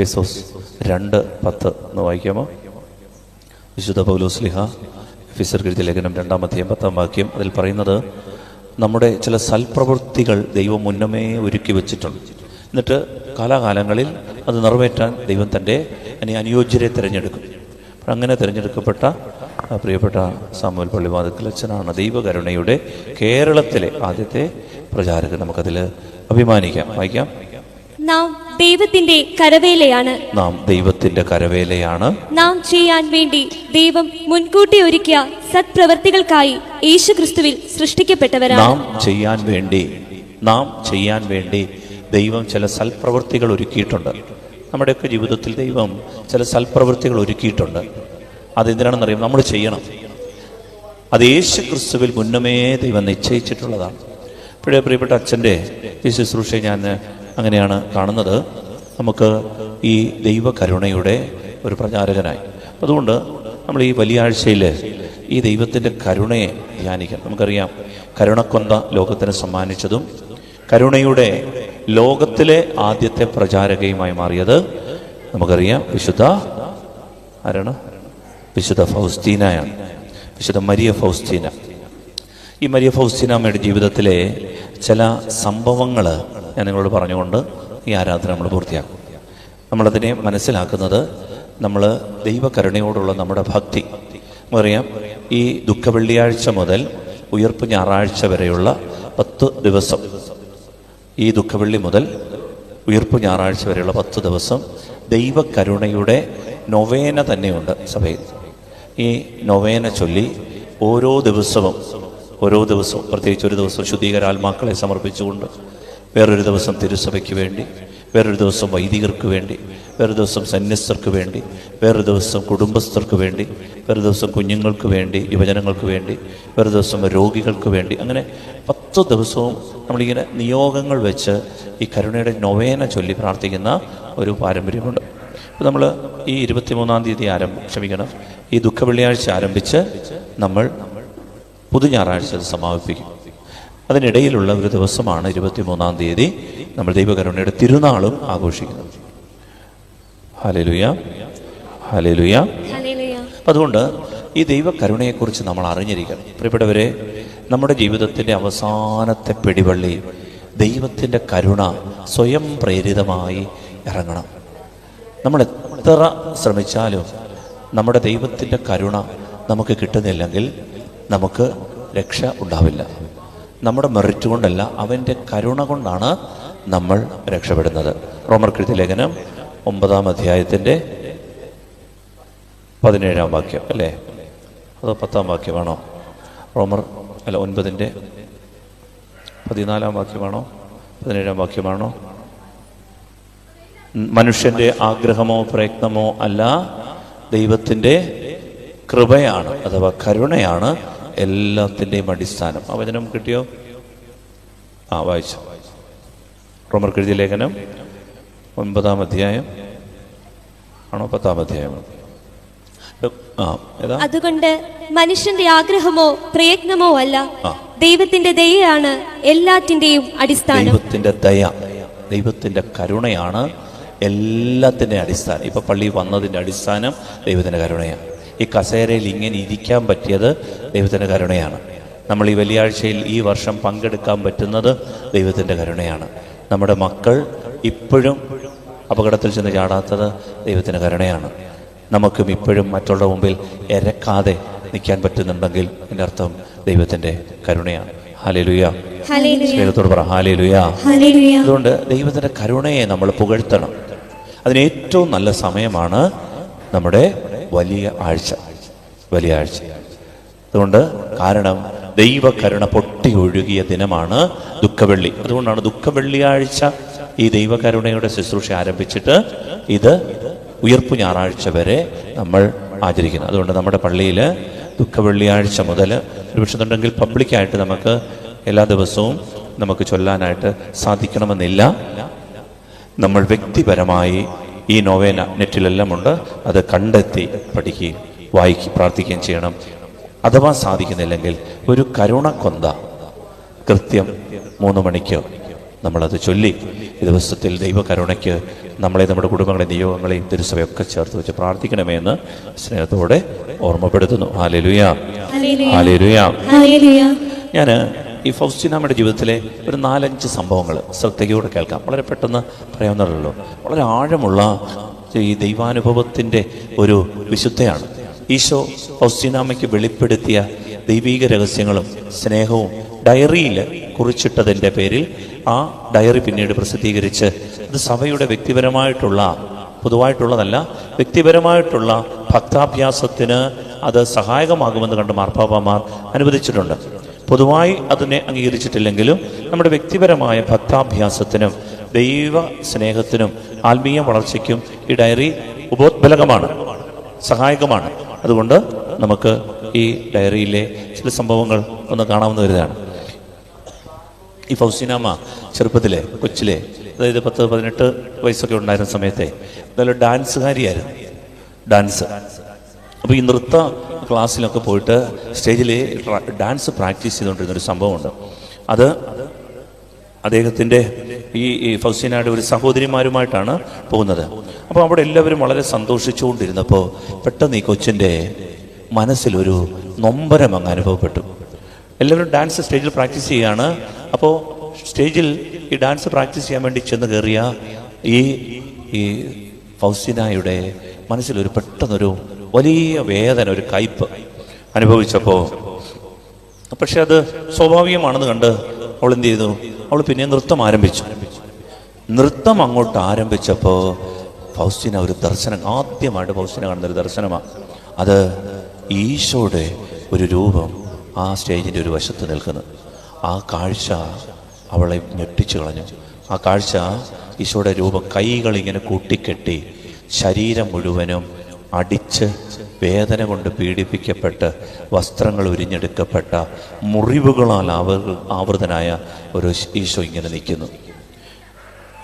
എഫേസോസ് 2:10 എന്ന് വായിക്കാമോ? വിശുദ്ധ പൗലോസ്ലീഹ എഫേസ്യർക്ക് എഴുതിയ ലേഖനം 2-ാം അധ്യായം 10-ാം വാക്യം. അതിൽ പറയുന്നത്, നമ്മുടെ ചില സൽപ്രവൃത്തികൾ ദൈവം മുന്നമേ ഒരുക്കി വെച്ചിട്ടുണ്ട്. എന്നിട്ട് കാലാകാലങ്ങളിൽ അത് നിറവേറ്റാൻ ദൈവം തൻ്റെ അനുയോജ്യരെ തിരഞ്ഞെടുക്കും. അങ്ങനെ തിരഞ്ഞെടുക്കപ്പെട്ട പ്രിയപ്പെട്ട സാമുവൽ പള്ളിവാതിൽക്കൽ അച്ഛനാണ് ദൈവകരുണയുടെ കേരളത്തിലെ ആദ്യത്തെ പ്രചാരകൻ. നമുക്കതിൽ അഭിമാനിക്കാം. വായിക്കാം. നാം ദൈവത്തിന്റെ കരവേലയാണ്. നാം ദൈവത്തിന്റെ കരവേലയാണ്. നാം ചെയ്യാൻ വേണ്ടി ദൈവം മുൻകൂട്ടി ഒരുക്കിയ സത്പ്രവർത്തികൾക്കായി യേശുക്രിസ്തുവിൽ സൃഷ്ടിക്കപ്പെട്ടവരാണ്. നാം ചെയ്യാൻ വേണ്ടി ദൈവം ചില സൽപ്രവൃത്തികൾ ഒരുക്കിയിട്ടുണ്ട്. നമ്മുടെയൊക്കെ ജീവിതത്തിൽ ദൈവം ചില സൽപ്രവൃത്തികൾ ഒരുക്കിയിട്ടുണ്ട്. അതെന്തിനാണെന്നറിയാം? നമ്മൾ ചെയ്യണം. അത് യേശുക്രിസ്തുവിൽ മുന്നമേ ദൈവം നിശ്ചയിച്ചിട്ടുള്ളതാണ്. ഇപ്പോഴേ പ്രിയപ്പെട്ട അച്ഛൻ്റെ ഈ ശുശ്രൂഷയെ ഞാൻ അങ്ങനെയാണ് കാണുന്നത്. നമുക്ക് ഈ ദൈവകരുണയുടെ ഒരു പ്രചാരകനായി, അതുകൊണ്ട് നമ്മൾ ഈ വലിയ ആഴ്ചയിൽ ഈ ദൈവത്തിൻ്റെ കരുണയെ ധ്യാനിക്കണം. നമുക്കറിയാം, കരുണക്കൊന്ത ലോകത്തിന് സമ്മാനിച്ചതും കരുണയുടെ ലോകത്തിലെ ആദ്യത്തെ പ്രചാരകയുമായി മാറിയത് നമുക്കറിയാം വിശുദ്ധ ഫൗസ്റ്റീനയാണ്. വിശുദ്ധ മരിയ ഫൗസ്റ്റീന. ഈ മരിയ ഫൗസ്റ്റീനാമ്മയുടെ ജീവിതത്തിലെ ചില സംഭവങ്ങൾ ഞാൻ നിങ്ങളോട് പറഞ്ഞുകൊണ്ട് ഈ ആരാധന നമ്മൾ പൂർത്തിയാക്കും. നമ്മളതിനെ മനസ്സിലാക്കുന്നത്, നമ്മൾ ദൈവകരുണയോടുള്ള നമ്മുടെ ഭക്തി. നമുക്കറിയാം, ഈ ദുഃഖവെള്ളിയാഴ്ച മുതൽ ഉയർപ്പ് ഞായറാഴ്ച വരെയുള്ള 10 ദിവസം, ഈ ദുഃഖവെള്ളി മുതൽ ഉയർപ്പ് ഞായറാഴ്ച വരെയുള്ള 10 ദിവസം ദൈവകരുണയുടെ നൊവേന തന്നെയുണ്ട് സഭയിൽ. ഈ നൊവേന ചൊല്ലി ഓരോ ദിവസവും പ്രത്യേകിച്ച് ഒരു ദിവസം ശുദ്ധീകരാത്മാക്കളെ സമർപ്പിച്ചുകൊണ്ട്, വേറൊരു ദിവസം തിരുസഭയ്ക്ക് വേണ്ടി, വേറൊരു ദിവസം വൈദികർക്ക് വേണ്ടി, വേറൊരു ദിവസം സന്യസ്തർക്ക് വേണ്ടി, വേറൊരു ദിവസം കുടുംബസ്ഥർക്ക് വേണ്ടി, വേറൊരു ദിവസം കുഞ്ഞുങ്ങൾക്ക് വേണ്ടി, യുവജനങ്ങൾക്ക് വേണ്ടി, വേറൊരു ദിവസം രോഗികൾക്ക് വേണ്ടി, അങ്ങനെ 10 ദിവസവും നമ്മളിങ്ങനെ നിയോഗങ്ങൾ വെച്ച് ഈ കരുണയുടെ നൊവേന ചൊല്ലി പ്രാർത്ഥിക്കുന്ന ഒരു പാരമ്പര്യമുണ്ട്. അപ്പോൾ നമ്മൾ ഈ 23-ാം തീയതി ഈ ദുഃഖവെള്ളിയാഴ്ച ആരംഭിച്ച് നമ്മൾ പുതു ഞായറാഴ്ച അത് സമാപിപ്പിക്കും. അതിനിടയിലുള്ള ഒരു ദിവസമാണ് 23-ാം തീയതി നമ്മൾ ദൈവകരുണയുടെ തിരുനാളും ആഘോഷിക്കുന്നത്. Hallelujah, hallelujah. അതുകൊണ്ട് ഈ ദൈവകരുണയെക്കുറിച്ച് നമ്മൾ അറിഞ്ഞിരിക്കണം. പ്രിയപ്പെട്ടവരെ, നമ്മുടെ ജീവിതത്തിൻ്റെ അവസാനത്തെ പിടിവള്ളി ദൈവത്തിൻ്റെ കരുണ സ്വയം പ്രേരിതമായി ഇറങ്ങണം. നമ്മൾ എത്ര ശ്രമിച്ചാലും നമ്മുടെ ദൈവത്തിൻ്റെ കരുണ നമുക്ക് കിട്ടുന്നില്ലെങ്കിൽ നമുക്ക് രക്ഷ ഉണ്ടാവില്ല. നമ്മുടെ മെറിറ്റ് കൊണ്ടല്ല, അവൻ്റെ കരുണ കൊണ്ടാണ് നമ്മൾ രക്ഷപ്പെടുന്നത്. റോമർക്ക് എഴുതിയ ലേഖനം 9-ാം അധ്യായത്തിൻ്റെ 17-ാം വാക്യം അല്ലേ? അതോ 10-ാം വാക്യമാണോ? 9-ന്റെ 14-ാം വാക്യമാണോ 17-ാം വാക്യമാണോ? മനുഷ്യൻ്റെ ആഗ്രഹമോ പ്രയത്നമോ അല്ല, ദൈവത്തിൻ്റെ കൃപയാണ് അഥവാ കരുണയാണ് എല്ലാത്തിൻ്റെയും അടിസ്ഥാനം. ആ വചനം കിട്ടിയോ? വായിച്ചു. റോമർക്ക് എഴുതിയ ലേഖനം 9-ാം അധ്യായം ആണോ 10-ാം അധ്യായം? അതുകൊണ്ട് മനുഷ്യന്റെ ആഗ്രഹമോ പ്രയത്നമോ അല്ല, ദൈവത്തിന്റെ ദയയാണ് എല്ലാറ്റിന്റെയും അടിസ്ഥാനം. ദൈവത്തിന്റെ ദയ, ദൈവത്തിന്റെ കരുണയാണ് എല്ലാത്തിൻ്റെയും അടിസ്ഥാനം. ഇപ്പൊ പള്ളി വന്നതിൻ്റെ അടിസ്ഥാനം ദൈവത്തിന്റെ കരുണയാണ്. ഈ കസേരയിൽ ഇങ്ങനെ ഇരിക്കാൻ പറ്റിയത് ദൈവത്തിൻ്റെ കരുണയാണ്. നമ്മൾ ഈ വെള്ളിയാഴ്ചയിൽ ഈ വർഷം പങ്കെടുക്കാൻ പറ്റുന്നത് ദൈവത്തിൻ്റെ കരുണയാണ്. നമ്മുടെ മക്കൾ ഇപ്പോഴും അപകടത്തിൽ ചെന്ന് ചാടാത്തത് ദൈവത്തിൻ്റെ കരുണയാണ്. നമുക്കും ഇപ്പോഴും മറ്റുള്ള മുമ്പിൽ എരക്കാതെ നിൽക്കാൻ പറ്റുന്നുണ്ടെങ്കിൽ എൻ്റെ അർത്ഥം ദൈവത്തിൻ്റെ കരുണയാണ്. ഹല്ലേലൂയ. സ്നേഹത്തോട് പറ ഹല്ലേലൂയ. അതുകൊണ്ട് ദൈവത്തിൻ്റെ കരുണയെ നമ്മൾ പുകഴ്ത്തണം. അതിന് ഏറ്റവും നല്ല സമയമാണ് നമ്മുടെ വലിയ ആഴ്ച. അതുകൊണ്ട് കാരണം ദൈവകരുണ പൊട്ടി ഒഴുകിയ ദിനമാണ് ദുഃഖവെള്ളി. അതുകൊണ്ടാണ് ദുഃഖവെള്ളിയാഴ്ച ഈ ദൈവകരുണയുടെ ശുശ്രൂഷ ആരംഭിച്ചിട്ട് ഇത് ഉയർപ്പു ഞായറാഴ്ച വരെ നമ്മൾ ആചരിക്കുന്നത്. അതുകൊണ്ട് നമ്മുടെ പള്ളിയിൽ ദുഃഖവെള്ളിയാഴ്ച മുതൽ ഒരു പക്ഷെന്നുണ്ടെങ്കിൽ പബ്ലിക്കായിട്ട് നമുക്ക് എല്ലാ ദിവസവും നമുക്ക് ചൊല്ലാനായിട്ട് സാധിക്കണമെന്നില്ല. നമ്മൾ വ്യക്തിപരമായി ഈ നൊവേന നെറ്റിലെല്ലാം ഉണ്ട്, അത് കണ്ടെത്തി പഠിക്കുകയും പ്രാർത്ഥിക്കുകയും ചെയ്യണം. അഥവാ സാധിക്കുന്നില്ലെങ്കിൽ ഒരു കരുണക്കൊന്ത കൃത്യം 3 മണിക്ക് നമ്മളത് ചൊല്ലി ഈ ദിവസത്തിൽ ദൈവകരുണയ്ക്ക് നമ്മളെ, നമ്മുടെ കുടുംബങ്ങളെ, നിയോഗങ്ങളെയും തിരുസഭയൊക്കെ ചേർത്ത് വെച്ച് പ്രാർത്ഥിക്കണമേ എന്ന് സ്നേഹത്തോടെ ഓർമ്മപ്പെടുത്തുന്നു. Hallelujah, hallelujah. ഞാൻ ഈ ഫൗസ്റ്റീനാമ്മയുടെ ജീവിതത്തിലെ ഒരു 4-5 സംഭവങ്ങൾ ശ്രദ്ധയോടെ കേൾക്കാം. വളരെ പെട്ടെന്ന് പറയാവുന്നതല്ലോ. വളരെ ആഴമുള്ള ഈ ദൈവാനുഭവത്തിൻ്റെ ഒരു വിശുദ്ധയാണ്. ഈശോ ഫൗസ്റ്റീനാമ്മയ്ക്ക് വെളിപ്പെടുത്തിയ ദൈവീക രഹസ്യങ്ങളും സ്നേഹവും ഡയറിയിൽ കുറിച്ചിട്ടതിൻ്റെ പേരിൽ ആ ഡയറി പിന്നീട് പ്രസിദ്ധീകരിച്ച് ഇത് സഭയുടെ വ്യക്തിപരമായിട്ടുള്ള, പൊതുവായിട്ടുള്ളതല്ല, വ്യക്തിപരമായിട്ടുള്ള ഭക്താഭ്യാസത്തിന് അത് സഹായകമാകുമെന്ന് കണ്ട് മാർപ്പാപ്പമാർ അനുവദിച്ചിട്ടുണ്ട്. പൊതുവായി അതിനെ അംഗീകരിച്ചിട്ടില്ലെങ്കിലും നമ്മുടെ വ്യക്തിപരമായ ഭക്താഭ്യാസത്തിനും ദൈവ സ്നേഹത്തിനും ആത്മീയ വളർച്ചയ്ക്കും ഈ ഡയറി ഉപോത്ബലകമാണ്, സഹായകമാണ്. അതുകൊണ്ട് നമുക്ക് ഈ ഡയറിയിലെ ചില സംഭവങ്ങൾ ഒന്ന് കാണാവുന്ന വരുന്നതാണ്. ഈ ഫൗസ്റ്റീനാമ്മ ചെറുപ്പത്തിലെ, കൊച്ചിലെ, അതായത് 10-18 വയസ്സൊക്കെ ഉണ്ടായിരുന്ന സമയത്തെ നല്ല ഡാൻസുകാരിയായിരുന്നു. ഡാൻസ്. അപ്പോൾ ഈ നൃത്ത ക്ലാസ്സിലൊക്കെ പോയിട്ട് സ്റ്റേജിൽ ഡാൻസ് പ്രാക്ടീസ് ചെയ്തുകൊണ്ടിരുന്നൊരു സംഭവമുണ്ട്. അത് അദ്ദേഹത്തിൻ്റെ ഈ ഫൗസ്റ്റീനയുടെ ഒരു സഹോദരിമാരുമായിട്ടാണ് പോകുന്നത്. അപ്പോൾ അവിടെ എല്ലാവരും വളരെ സന്തോഷിച്ചുകൊണ്ടിരുന്നപ്പോൾ പെട്ടെന്ന് ഈ കൊച്ചിൻ്റെ മനസ്സിലൊരു നൊമ്പരം അങ്ങ് അനുഭവപ്പെട്ടു. എല്ലാവരും ഡാൻസ് സ്റ്റേജിൽ പ്രാക്ടീസ് ചെയ്യുകയാണ്. അപ്പോൾ സ്റ്റേജിൽ ഈ ഡാൻസ് പ്രാക്ടീസ് ചെയ്യാൻ വേണ്ടി ചെന്ന് കയറിയ ഈ ഫൗസ്റ്റീനയുടെ മനസ്സിലൊരു പെട്ടെന്നൊരു വലിയ വേദന, ഒരു കയ്പ് അനുഭവിച്ചപ്പോൾ, പക്ഷെ അത് സ്വാഭാവികമാണെന്ന് കണ്ട് അവൾ എന്ത് ചെയ്തു? അവൾ പിന്നെ നൃത്തം ആരംഭിച്ചു. നൃത്തം അങ്ങോട്ട് ആരംഭിച്ചപ്പോൾ ഫൗസ്റ്റീന ഒരു ദർശനം, ആദ്യമായിട്ട് ഫൗസ്റ്റീന കാണുന്നൊരു ദർശനമാണ്. അത് ഈശോയുടെ ഒരു രൂപം ആ സ്റ്റേജിൻ്റെ ഒരു വശത്ത് നിൽക്കുന്നു. ആ കാഴ്ച അവളെ ഞെട്ടിച്ചു കളഞ്ഞു. ആ കാഴ്ച, ഈശോയുടെ രൂപം കൈകളിങ്ങനെ കൂട്ടിക്കെട്ടി, ശരീരം മുഴുവനും അടിച്ച് വേദന കൊണ്ട് പീഡിപ്പിക്കപ്പെട്ട് വസ്ത്രങ്ങൾ ഉരിഞ്ഞെടുക്കപ്പെട്ട മുറിവുകളാൽ ആവൃതനായ ഒരു ഈശോ ഇങ്ങനെ നിൽക്കുന്നു.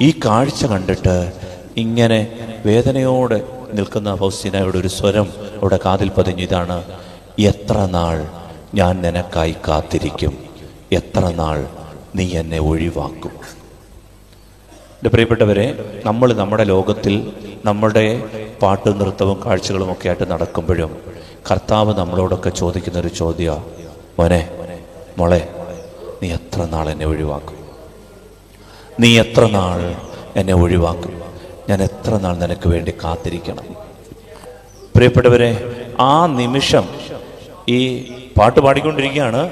ഈ കാഴ്ച കണ്ടിട്ട് ഇങ്ങനെ വേദനയോടെ നിൽക്കുന്ന ഫൗസ്റ്റീനയുടെ ഒരു സ്വരം അവിടെ കാതിൽ പതിഞ്ഞു. ഇതാണ്: എത്ര നാൾ ഞാൻ നിനക്കായി കാത്തിരിക്കും, എത്ര നാൾ നീ എന്നെ ഒഴിവാക്കും. എൻ്റെ പ്രിയപ്പെട്ടവരെ, നമ്മൾ നമ്മുടെ ലോകത്തിൽ നമ്മളുടെ പാട്ടും നൃത്തവും കാഴ്ചകളും ഒക്കെ ആയിട്ട് നടക്കുമ്പോഴും കർത്താവ് നമ്മളോടൊക്കെ ചോദിക്കുന്നൊരു ചോദ്യമാണ്: മോനെ, മോളെ, നീ എത്ര നാൾ എന്നെ ഒഴിവാക്കും? നീ എത്ര നാൾ എന്നെ ഒഴിവാക്കും? ഞാൻ എത്ര നാൾ നിനക്ക് വേണ്ടി കാത്തിരിക്കണം? പ്രിയപ്പെട്ടവരെ, ആ നിമിഷം ഈ പാട്ട് പാടിക്കൊണ്ടിരിക്കുകയാണ്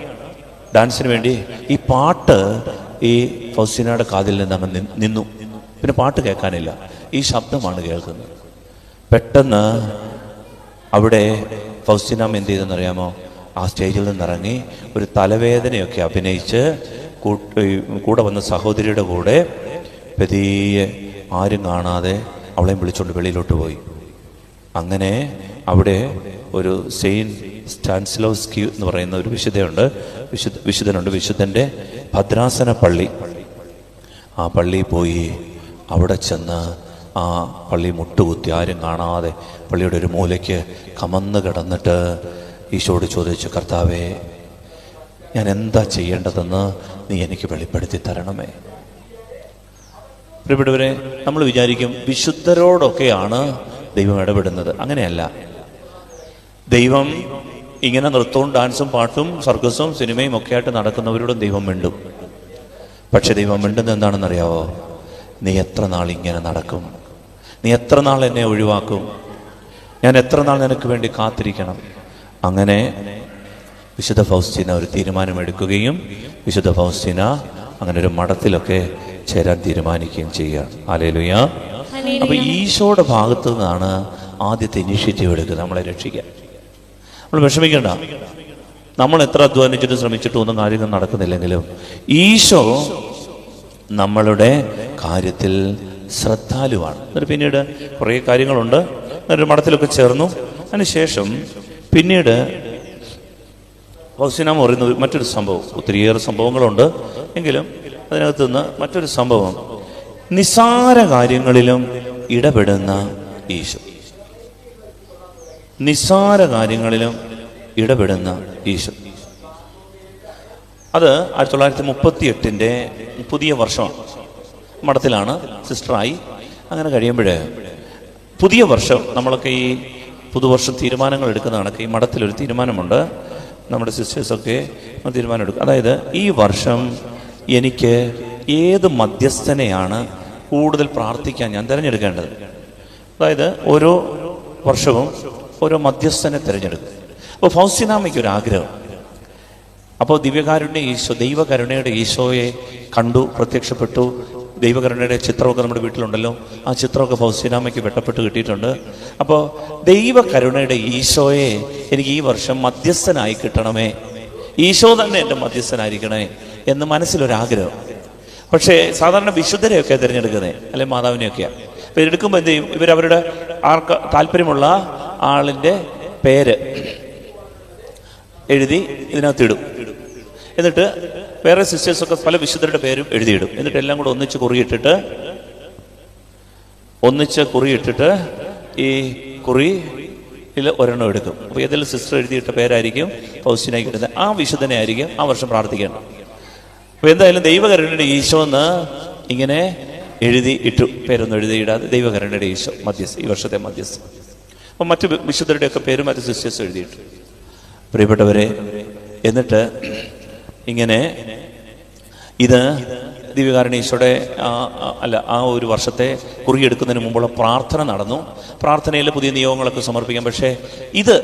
ഡാൻസിന് വേണ്ടി. ഈ പാട്ട് ഈ ഫൗസ്റ്റീനയുടെ കാതിൽ നിന്ന് അങ്ങ് നിന്നു. പിന്നെ പാട്ട് കേൾക്കാനില്ല, ഈ ശബ്ദമാണ് കേൾക്കുന്നത്. പെട്ടെന്ന് അവിടെ ഫൗസ്റ്റീനാമ്മ എന്ത് ചെയ്തെന്നറിയാമോ? ആ സ്റ്റേജിൽ നിന്നിറങ്ങി ഒരു തലവേദനയൊക്കെ അഭിനയിച്ച് കൂടെ വന്ന സഹോദരിയുടെ കൂടെ പതിയെ ആരും കാണാതെ അവളെയും വിളിച്ചുകൊണ്ട് വെളിയിലോട്ട് പോയി. അങ്ങനെ അവിടെ ഒരു സെയിൻറ്റ് സ്റ്റാൻസ്ലോസ്കി എന്ന് പറയുന്ന ഒരു വിശുദ്ധനുണ്ട്. വിശുദ്ധൻ്റെ ഭദ്രാസന പള്ളി. ആ പള്ളിയിൽ പോയി അവിടെ ചെന്ന് ആ പള്ളി മുട്ടുകുത്തി ആരും കാണാതെ പള്ളിയുടെ ഒരു മൂലയ്ക്ക് കമന്ന് കിടന്നിട്ട് ഈശോയോട് ചോദിച്ചു: കർത്താവേ, ഞാൻ എന്താ ചെയ്യേണ്ടതെന്ന് നീ എനിക്ക് വെളിപ്പെടുത്തി തരണമേ. പ്രിയപ്പെട്ടവരെ, നമ്മൾ വിചാരിക്കും വിശുദ്ധരോടൊക്കെയാണ് ദൈവം ഇടപെടുന്നത്. അങ്ങനെയല്ല. ദൈവം ഇങ്ങനെ നൃത്തവും ഡാൻസും പാട്ടും സർക്കസും സിനിമയും ഒക്കെ ആയിട്ട് നടക്കുന്നവരോടും ദൈവം മിണ്ടും. പക്ഷെ ദൈവം മിണ്ടുന്നത് എന്താണെന്നറിയാവോ? നീ എത്ര നാൾ ഇങ്ങനെ നടക്കും? നീ എത്ര നാൾ എന്നെ ഒഴിവാക്കും? ഞാൻ എത്ര നാൾ നിനക്ക് വേണ്ടി കാത്തിരിക്കണം? അങ്ങനെ വിശുദ്ധ ഫൗസ്റ്റീന ഒരു തീരുമാനമെടുക്കുകയും വിശുദ്ധ ഫൗസ്റ്റീന അങ്ങനെ ഒരു മഠത്തിലൊക്കെ ചേരാൻ തീരുമാനിക്കുകയും ചെയ്യുക. ഹല്ലേലൂയ. അപ്പൊ ഈശോയുടെ ഭാഗത്തു നിന്നാണ് ആദ്യത്തെ ഇനിഷ്യേറ്റീവ് എടുക്കുക നമ്മളെ രക്ഷിക്കാൻ. നമ്മൾ വിഷമിക്കണ്ട. നമ്മൾ എത്ര അധ്വാനിച്ചിട്ട് ശ്രമിച്ചിട്ടും ഒന്നും കാര്യങ്ങൾ നടക്കുന്നില്ലെങ്കിലും ഈശോ നമ്മളുടെ കാര്യത്തിൽ ശ്രദ്ധാലുവാണ്. എന്നിട്ട് പിന്നീട് കുറേ കാര്യങ്ങളുണ്ട്. ഒരു മഠത്തിലൊക്കെ ചേർന്നു. അതിനുശേഷം പിന്നീട് ഫൗസ്റ്റീനാമ്മ പറയുന്ന മറ്റൊരു സംഭവം, ഒത്തിരിയേറെ സംഭവങ്ങളുണ്ട് എങ്കിലും അതിനകത്ത് നിന്ന് മറ്റൊരു സംഭവം, നിസ്സാര കാര്യങ്ങളിലും ഇടപെടുന്ന ഈശോ. നിസ്സാര കാര്യങ്ങളിലും ഇടപെടുന്ന ഈശോ. അത് 1938 പുതിയ വർഷമാണ്. മഠത്തിലാണ്, സിസ്റ്ററായി. അങ്ങനെ കഴിയുമ്പോൾ പുതിയ വർഷം നമ്മളൊക്കെ ഈ പുതുവർഷം തീരുമാനങ്ങൾ എടുക്കുന്ന കണക്ക് ഈ മഠത്തിലൊരു തീരുമാനമുണ്ട്. നമ്മുടെ സിസ്റ്റേഴ്സൊക്കെ തീരുമാനം എടുക്കും. അതായത് ഈ വർഷം എനിക്ക് ഏത് മധ്യസ്ഥനെയാണ് കൂടുതൽ പ്രാർത്ഥിക്കാൻ ഞാൻ തിരഞ്ഞെടുക്കേണ്ടത്. അതായത് ഓരോ വർഷവും ഓരോ മധ്യസ്ഥനെ തിരഞ്ഞെടുക്കും. അപ്പോൾ ഫൗസ്തീനാമ്മയ്ക്കൊരാഗ്രഹം. അപ്പോൾ ദിവ്യകാരുണ്യ ഈശോ, ദൈവകരുണയുടെ ഈശോയെ കണ്ടു, പ്രത്യക്ഷപ്പെട്ടു. ദൈവകരുണയുടെ ചിത്രമൊക്കെ നമ്മുടെ വീട്ടിലുണ്ടല്ലോ. ആ ചിത്രമൊക്കെ ഫൗസ്തീനാമ്മയ്ക്ക് വെട്ടപ്പെട്ട് കിട്ടിയിട്ടുണ്ട്. അപ്പോൾ ദൈവകരുണയുടെ ഈശോയെ എനിക്ക് ഈ വർഷം മധ്യസ്ഥനായി കിട്ടണമേ, ഈശോ തന്നെ എൻ്റെ മധ്യസ്ഥനായിരിക്കണേ എന്ന് മനസ്സിലൊരാഗ്രഹം. പക്ഷേ സാധാരണ വിശുദ്ധരെയൊക്കെ തിരഞ്ഞെടുക്കുന്നത്, അല്ലെങ്കിൽ മാതാവിനെയൊക്കെയാണ്. അപ്പോൾ ഇതെടുക്കുമ്പോൾ എന്ത് ചെയ്യും? ഇവരവരുടെ ആർക്ക് താല്പര്യമുള്ള ആളിൻ്റെ പേര് എഴുതി ഇതിനകത്തിടും. എന്നിട്ട് വേറെ സിസ്റ്റേഴ്സൊക്കെ പല വിശുദ്ധരുടെ പേരും എഴുതിയിടും. എന്നിട്ട് എല്ലാം കൂടെ ഒന്നിച്ച് കുറിയിട്ടിട്ട് ഈ കുറിയിൽ ഒരെണ്ണം എടുക്കും. അപ്പോൾ ഏതെങ്കിലും സിസ്റ്റർ എഴുതിയിട്ട പേരായിരിക്കും ഫൗസ്തീനായ്ക്ക് ഇടുന്നത്. ആ വിശുദ്ധനെ ആയിരിക്കും ആ വർഷം പ്രാർത്ഥിക്കേണ്ടത്. അപ്പോൾ എന്തായാലും ദൈവകരുണയുടെ ഈശോ എന്ന് ഇങ്ങനെ എഴുതി ഇട്ടു. പേരൊന്നും എഴുതിയിടാതെ ദൈവകരുണയുടെ ഈശോ മധ്യസ്ഥ, ഈ വർഷത്തെ മധ്യസ്ഥ. അപ്പം മറ്റു വിശുദ്ധരുടെയൊക്കെ പേരും മറ്റു സിസ്റ്റേഴ്സ് എഴുതിയിട്ടു. പ്രിയപ്പെട്ടവരെ, എന്നിട്ട് ഇങ്ങനെ ഇത് ദിവ്യകാരുണ്യ ഈശോയുടെ ആ ഒരു വർഷത്തെ കുറിയെടുക്കുന്നതിന് മുമ്പുള്ള പ്രാർത്ഥന നടന്നു. പ്രാർത്ഥനയിൽ പുതിയ നിയോഗങ്ങളൊക്കെ സമർപ്പിക്കാം. പക്ഷേ ഇത്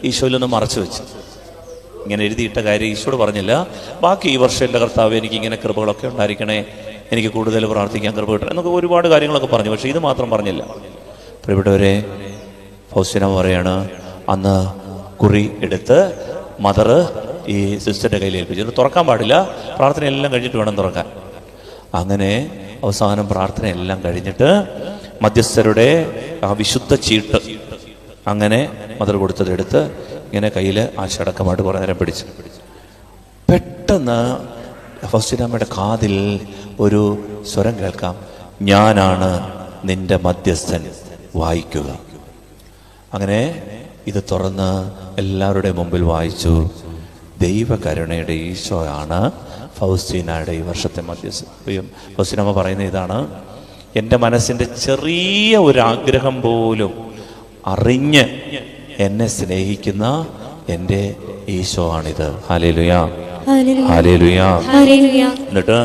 ഈശോയിൽ നിന്ന് മറച്ചു വെച്ച് ഇങ്ങനെ എഴുതിയിട്ട കാര്യം ഈശോയോട് പറഞ്ഞില്ല. ബാക്കി ഈ വർഷം എൻ്റെ കർത്താവ് എനിക്ക് ഇങ്ങനെ കൃപകളൊക്കെ ഉണ്ടായിരിക്കണേ, എനിക്ക് കൂടുതൽ പ്രാർത്ഥിക്കാൻ കൃപ കിട്ടണം എന്നൊക്കെ ഒരുപാട് കാര്യങ്ങളൊക്കെ പറഞ്ഞു. പക്ഷേ ഇത് മാത്രം പറഞ്ഞില്ല. പ്രിയപ്പെട്ടവരെ, ഫൗസ്തീന പറയാണ്, അന്ന് കുറി എടുത്ത് മദർ ഈ സിസ്റ്ററിൻ്റെ കയ്യിൽ ഏൽപ്പിച്ചു. തുറക്കാൻ പാടില്ല, പ്രാർത്ഥന എല്ലാം കഴിഞ്ഞിട്ട് വേണം തുറക്കാൻ. അങ്ങനെ അവസാനം പ്രാർത്ഥന എല്ലാം കഴിഞ്ഞിട്ട് മധ്യസ്ഥരുടെ ആ വിശുദ്ധ ചീട്ട് അങ്ങനെ മദർ കൊടുത്തതെടുത്ത് ഇങ്ങനെ കയ്യിൽ ആശയടക്കമായിട്ട് കുറേ നേരം പിടിച്ചു. പെട്ടെന്ന് ഫൗസ്തീനാമ്മയുടെ കാതിൽ ഒരു സ്വരം കേൾക്കാം, ഞാനാണ് നിന്റെ മധ്യസ്ഥൻ, വായിക്കുക. അങ്ങനെ ഇത് തുറന്ന് എല്ലാവരുടെ മുമ്പിൽ വായിച്ചു. ദൈവകരുണയുടെ ഈശോയാണ് ഫൗസ്തീനയുടെ ഈ വർഷത്തെ മധ്യസ്ഥൻ. ഫൗസ്തീനാമ്മ പറയുന്ന ഇതാണ്, എൻ്റെ മനസ്സിൻ്റെ ചെറിയ ഒരു ആഗ്രഹം പോലും അറിഞ്ഞ് എന്നെ സ്നേഹിക്കുന്ന എൻ്റെ ഈശോ ആണിത്. Hallelujah, hallelujah. എന്നിട്ട്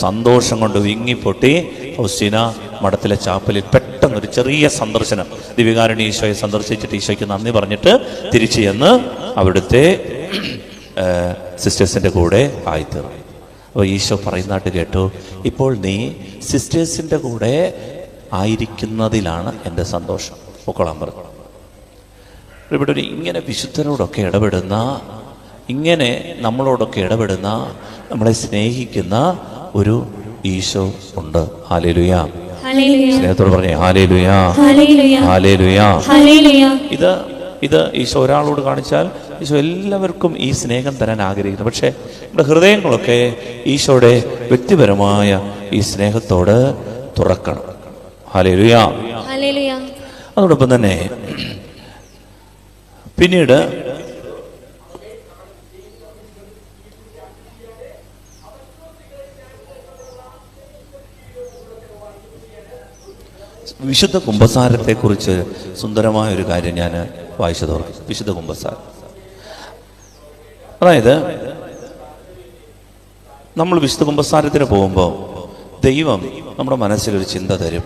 സന്തോഷം കൊണ്ട് വിങ്ങിപ്പൊട്ടി ഫൗസ്തീന മഠത്തിലെ ചാപ്പലിൽ പെട്ടെന്നൊരു ചെറിയ സന്ദർശനം, ദിവ്യകാരുണ്യ ഈശോയെ സന്ദർശിച്ചിട്ട് ഈശോയ്ക്ക് നന്ദി പറഞ്ഞിട്ട് തിരിച്ചു ചെന്ന് അവിടുത്തെ സിസ്റ്റേഴ്സിൻ്റെ കൂടെ ആയിത്തീർന്നു. അപ്പോൾ ഈശോ പറയുന്നതായിട്ട് കേട്ടു, ഇപ്പോൾ നീ സിസ്റ്റേഴ്സിൻ്റെ കൂടെ ആയിരിക്കുന്നതിലാണ് എൻ്റെ സന്തോഷം, പൊക്കോളാൻ പറഞ്ഞു. ഇവിടെ ഇങ്ങനെ വിശുദ്ധരോടൊക്കെ ഇടപെടുന്ന, ഇങ്ങനെ നമ്മളോടൊക്കെ ഇടപെടുന്ന, നമ്മളെ സ്നേഹിക്കുന്ന ഒരു ഈശോ ഉണ്ട്. ഹല്ലേലൂയ. സ്നേഹത്തോട് പറഞ്ഞേ ഹല്ലേലൂയ, ഹല്ലേലൂയ. ഇത് ഈശോ ഒരാളോട് കാണിച്ചാൽ ഈശോ എല്ലാവർക്കും ഈ സ്നേഹം തരാൻ ആഗ്രഹിക്കുന്നു. പക്ഷേ നമ്മുടെ ഹൃദയങ്ങളൊക്കെ ഈശോയുടെ വ്യക്തിപരമായ ഈ സ്നേഹത്തോട് തുറക്കണം. ഹല്ലേലൂയ. അതോടൊപ്പം തന്നെ പിന്നീട് വിശുദ്ധ കുമ്പസാരത്തെക്കുറിച്ച് സുന്ദരമായ ഒരു കാര്യം ഞാൻ വായിച്ചു തോർക്കും. വിശുദ്ധ കുമ്പസാരം, അതായത് നമ്മൾ വിശുദ്ധ കുമ്പസാരത്തിന് പോകുമ്പോൾ ദൈവം നമ്മുടെ മനസ്സിലൊരു ചിന്ത തരും.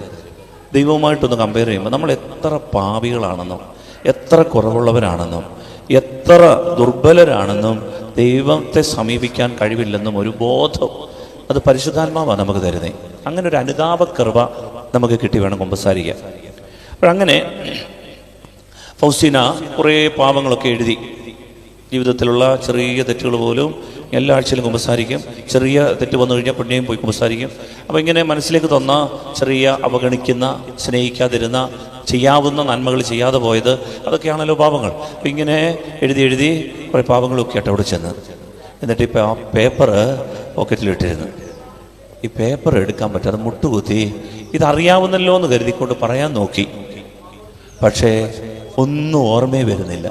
ദൈവവുമായിട്ടൊന്ന് കമ്പയർ ചെയ്യുമ്പോൾ നമ്മൾ എത്ര പാപികളാണെന്നും എത്ര കുറവുള്ളവരാണെന്നും എത്ര ദുർബലരാണെന്നും ദൈവത്തെ സമീപിക്കാൻ കഴിവില്ലെന്നും ഒരു ബോധം അത് പരിശുദ്ധാത്മാവാണ് നമുക്ക് തരുന്നത്. അങ്ങനെ ഒരു അനുതാപകൃപ നമുക്ക് കിട്ടി വേണം കുമ്പസാരിക്കാൻ. അപ്പോഴങ്ങനെ ഫൗസ്തീന കുറേ പാപങ്ങളൊക്കെ എഴുതി, ജീവിതത്തിലുള്ള ചെറിയ തെറ്റുകൾ പോലും എല്ലാ ആഴ്ചയിലും കുമ്പസാരിക്കും. ചെറിയ തെറ്റ് വന്നു കഴിഞ്ഞാൽ പുണ്യം പോയി കുമ്പസാരിക്കും. അപ്പോൾ ഇങ്ങനെ മനസ്സിലേക്ക് തന്ന ചെറിയ അവഗണിക്കുന്ന, സ്നേഹിക്കാതിരുന്ന, ചെയ്യാവുന്ന നന്മകൾ ചെയ്യാതെ പോയത്, അതൊക്കെയാണല്ലോ പാപങ്ങൾ. അപ്പം ഇങ്ങനെ എഴുതി കുറേ പാപങ്ങളൊക്കെ ആയിട്ട് അവിടെ ചെന്ന്, എന്നിട്ട് ഇപ്പോൾ ആ പേപ്പർ പോക്കറ്റിലിട്ടിരുന്നു. ഈ പേപ്പർ എടുക്കാൻ പറ്റാതെ മുട്ടുകുത്തി ഇതറിയാവുന്നല്ലോ എന്ന് കരുതിക്കൊണ്ട് പറയാൻ നോക്കി. പക്ഷേ ഒന്നും ഓർമ്മയെ വരുന്നില്ല.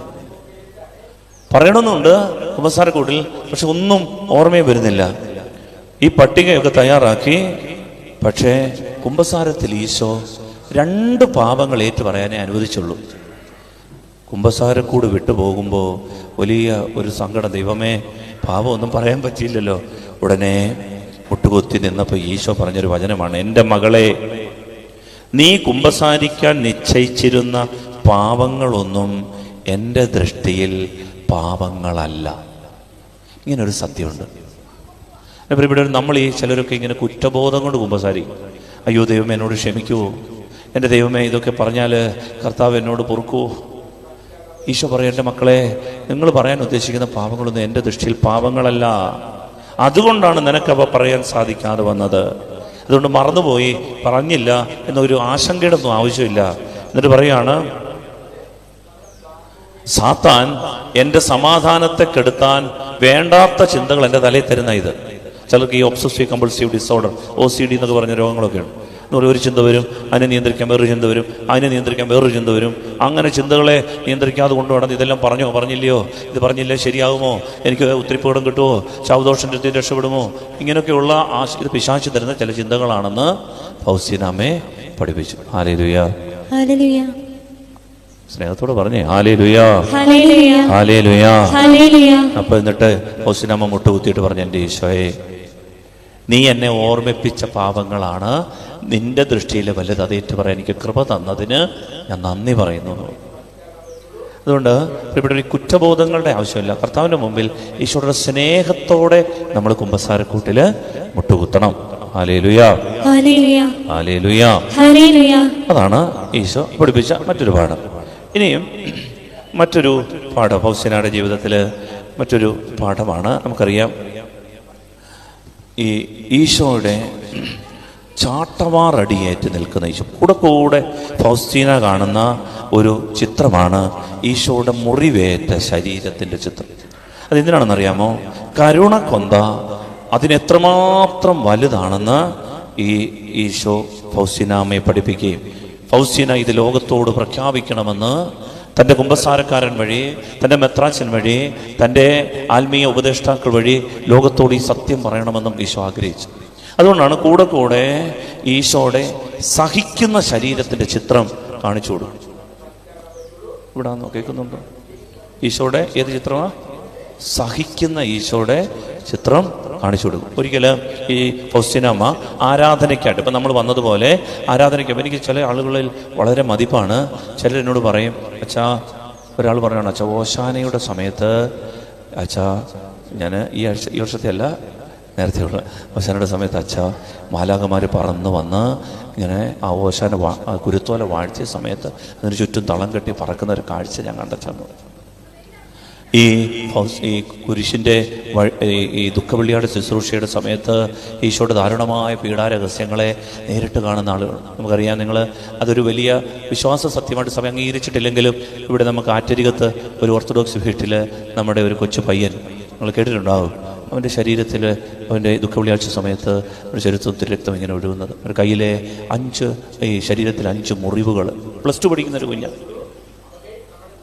പറയണമെന്നുണ്ട് കുമ്പസാരക്കൂട്ടിൽ, പക്ഷെ ഒന്നും ഓർമ്മയെ വരുന്നില്ല. ഈ പട്ടികയൊക്കെ തയ്യാറാക്കി പക്ഷേ കുമ്പസാരത്തിൽ ഈശോ 2 പാപങ്ങൾ ഏറ്റു പറയാനേ അനുവദിച്ചുള്ളൂ. കുമ്പസാരക്കൂട് വിട്ടുപോകുമ്പോൾ വലിയ ഒരു സങ്കടം, ദൈവമേ പാപമൊന്നും പറയാൻ പറ്റിയില്ലല്ലോ. ഉടനെ മുട്ടുകുത്തി നിന്നപ്പോൾ ഈശോ പറഞ്ഞൊരു വചനമാണ്, എൻ്റെ മകളെ, നീ കുമ്പസാരിക്കാൻ നിശ്ചയിച്ചിരുന്ന പാപങ്ങളൊന്നും എൻ്റെ ദൃഷ്ടിയിൽ പാപങ്ങളല്ല. ഇങ്ങനൊരു സത്യമുണ്ട്. ഇവിടെ നമ്മൾ ഈ ചിലരൊക്കെ ഇങ്ങനെ കുറ്റബോധം കൊണ്ട് കുമ്പസാരിക്കും. അയ്യോ ദൈവമേ എന്നോട് ക്ഷമിക്കുമോ, എൻ്റെ ദൈവമേ ഇതൊക്കെ പറഞ്ഞാൽ കർത്താവ് എന്നോട് പൊറുക്കുമോ. ഈശോ പറയും, എൻ്റെ മക്കളെ, നിങ്ങൾ പറയാൻ ഉദ്ദേശിക്കുന്ന പാപങ്ങളൊന്നും എൻ്റെ ദൃഷ്ടിയിൽ പാപങ്ങളല്ല. അതുകൊണ്ടാണ് നിനക്കവ പറയാൻ സാധിക്കാതെ വന്നത്. അതുകൊണ്ട് മറന്നുപോയി, പറഞ്ഞില്ല എന്നൊരു ആശങ്കയുടെ ഒന്നും ആവശ്യമില്ല. എന്നിട്ട് പറയാണ്, സാത്താൻ എൻ്റെ സമാധാനത്തെ കെടുത്താൻ വേണ്ടാത്ത ചിന്തകൾ എൻ്റെ തലയിൽ തരുന്ന ഇത്. ചിലർക്ക് ഈ ഒബ്സസീവ് കമ്പൾസീവ് ഡിസോർഡർ, OCD എന്നൊക്കെ പറഞ്ഞ രോഗങ്ങളൊക്കെയാണ്. ഒരു ചിന്ത വരും, അതിനെ നിയന്ത്രിക്കാൻ വേറൊരു ചിന്ത വരും, അതിനെ നിയന്ത്രിക്കാൻ വേറൊരു ചിന്ത വരും. അങ്ങനെ ചിന്തകളെ നിയന്ത്രിക്കാതെ കൊണ്ടുവേണം. ഇതെല്ലാം പറഞ്ഞില്ലയോ, ഇത് പറഞ്ഞില്ലേ ശരിയാകുമോ, എനിക്ക് ഉത്തരിപ്പുകടം കിട്ടുമോ, ശവദോഷത്തിൽ രക്ഷപ്പെടുമോ, ഇങ്ങനെയൊക്കെയുള്ള ഇത് പിശാച് തരുന്ന ചില ചിന്തകളാണെന്ന് ഫൗസ്റ്റീനാമ്മയെ പഠിപ്പിച്ചു. Hallelujah, hallelujah. സ്നേഹത്തോടെ പറഞ്ഞേ ഹല്ലേലൂയ, ഹല്ലേലൂയ, ഹല്ലേലൂയ, ഹല്ലേലൂയ. അപ്പൊ എന്നിട്ട് ഫൗസ്റ്റീനാമ്മ മുട്ടുകുത്തിയിട്ട് പറഞ്ഞു, എൻ്റെ ഈശോയെ, നീ എന്നെ ഓർമ്മിപ്പിച്ച പാപങ്ങളാണ് നിന്റെ ദൃഷ്ടിയിൽ വലുത്. അതേറ്റ് പറയാൻ എനിക്ക് കൃപ തന്നതിന് ഞാൻ നന്ദി പറയുന്നു. അതുകൊണ്ട് ഇവിടെ ഒരു കുറ്റബോധങ്ങളുടെ ആവശ്യമില്ല. കർത്താവിൻ്റെ മുമ്പിൽ ഈശോയുടെ സ്നേഹത്തോടെ നമ്മൾ കുമ്പസാരക്കൂട്ടിൽ മുട്ടുകുത്തണം. ഹല്ലേലൂയ, ഹല്ലേലൂയ, ഹല്ലേലൂയ, ഹല്ലേലൂയ. അതാണ് ഈശോ പഠിപ്പിച്ച മറ്റൊരു പാഠം. ഇനിയും മറ്റൊരു പാഠം ഫൗസ്റ്റീനയുടെ ജീവിതത്തിൽ മറ്റൊരു പാഠമാണ്. നമുക്കറിയാം, ഈ ഈശോയുടെ ചാട്ടവാറടിയേറ്റ് നിൽക്കുന്ന ഈശോ. കൂടെ ഫൗസ്റ്റീന കാണുന്ന ഒരു ചിത്രമാണ് ഈശോയുടെ മുറിവേറ്റ ശരീരത്തിൻ്റെ ചിത്രം. അതെന്തിനാണെന്നറിയാമോ? കരുണക്കൊന്ത അതിനെത്രമാത്രം വലുതാണെന്ന് ഈ ഈശോ ഫൗസ്റ്റീനാമ്മയെ പഠിപ്പിക്കുകയും ഫൗസ്റ്റീന ഇത് ലോകത്തോട് പ്രഖ്യാപിക്കണമെന്ന് തൻ്റെ കുമ്പസാരക്കാരൻ വഴി, തൻ്റെ മെത്രാച്ചൻ വഴി, തൻ്റെ ആത്മീയ ഉപദേഷ്ടാക്കൾ വഴി ലോകത്തോട് ഈ സത്യം പറയണമെന്നും ഈശോ ആഗ്രഹിച്ചു. അതുകൊണ്ടാണ് കൂടെ ഈശോയുടെ സഹിക്കുന്ന ശരീരത്തിൻ്റെ ചിത്രം കാണിച്ചു കൊടുക്കും. ഇവിടെ കേൾക്കുന്നുണ്ടോ? ഈശോയുടെ ഏത് ചിത്രമാണ്? സഹിക്കുന്ന ഈശോയുടെ ചിത്രം കാണിച്ചു കൊടുക്കും. ഒരിക്കലും ഈ ഫൗസ്റ്റീനാമ്മ ആരാധനയ്ക്കായിട്ട്, ഇപ്പം നമ്മൾ വന്നതുപോലെ ആരാധനയ്ക്ക്, എനിക്ക് ചില ആളുകളിൽ വളരെ മതിപ്പാണ്. ചിലരെന്നോട് പറയും, അച്ഛാ, ഒരാൾ പറയുകയാണ്, അച്ഛാ ഓശാനയുടെ സമയത്ത്, അച്ഛാ ഞാൻ ഈ വർഷത്തെ അല്ല നേരത്തെയുള്ള ഓശാനയുടെ സമയത്ത്, അച്ഛാ മാലാഖമാർ പറന്ന് വന്ന് ഇങ്ങനെ ആ ഓശാന കുരുത്തോല വാഴ്ച സമയത്ത് അതിന് ചുറ്റും തളം കെട്ടി പറക്കുന്ന ഒരു കാഴ്ച ഞാൻ കണ്ടെച്ചാന്ന്. ഈ കുരിശിൻ്റെ ഈ ദുഃഖവെള്ളിയാട് ശുശ്രൂഷയുടെ സമയത്ത് ഈശോയുടെ ദാരുണമായ പീഡാരഹസ്യങ്ങളെ നേരിട്ട് കാണുന്ന ആളുകൾ നമുക്കറിയാം. നിങ്ങൾ അതൊരു വലിയ വിശ്വാസ സത്യമായിട്ട് സഭ അംഗീകരിച്ചിട്ടില്ലെങ്കിലും ഇവിടെ നമുക്ക് ആറ്റരികത്ത് ഒരു ഓർത്തഡോക്സ് വീട്ടിൽ നമ്മുടെ ഒരു കൊച്ചു പയ്യൻ, നിങ്ങൾ കേട്ടിട്ടുണ്ടാവും, അവൻ്റെ ശരീരത്തിൽ അവൻ്റെ ദുഃഖവെള്ളിയാഴ്ച സമയത്ത് ഒരു ശരീരത്തിൽ രക്തം ഇങ്ങനെ ഒഴുകുന്നത്, ഒരു കയ്യിലെ ഈ ശരീരത്തിൽ 5 മുറിവുകൾ, +2 പഠിക്കുന്നൊരു കുഞ്ഞ്,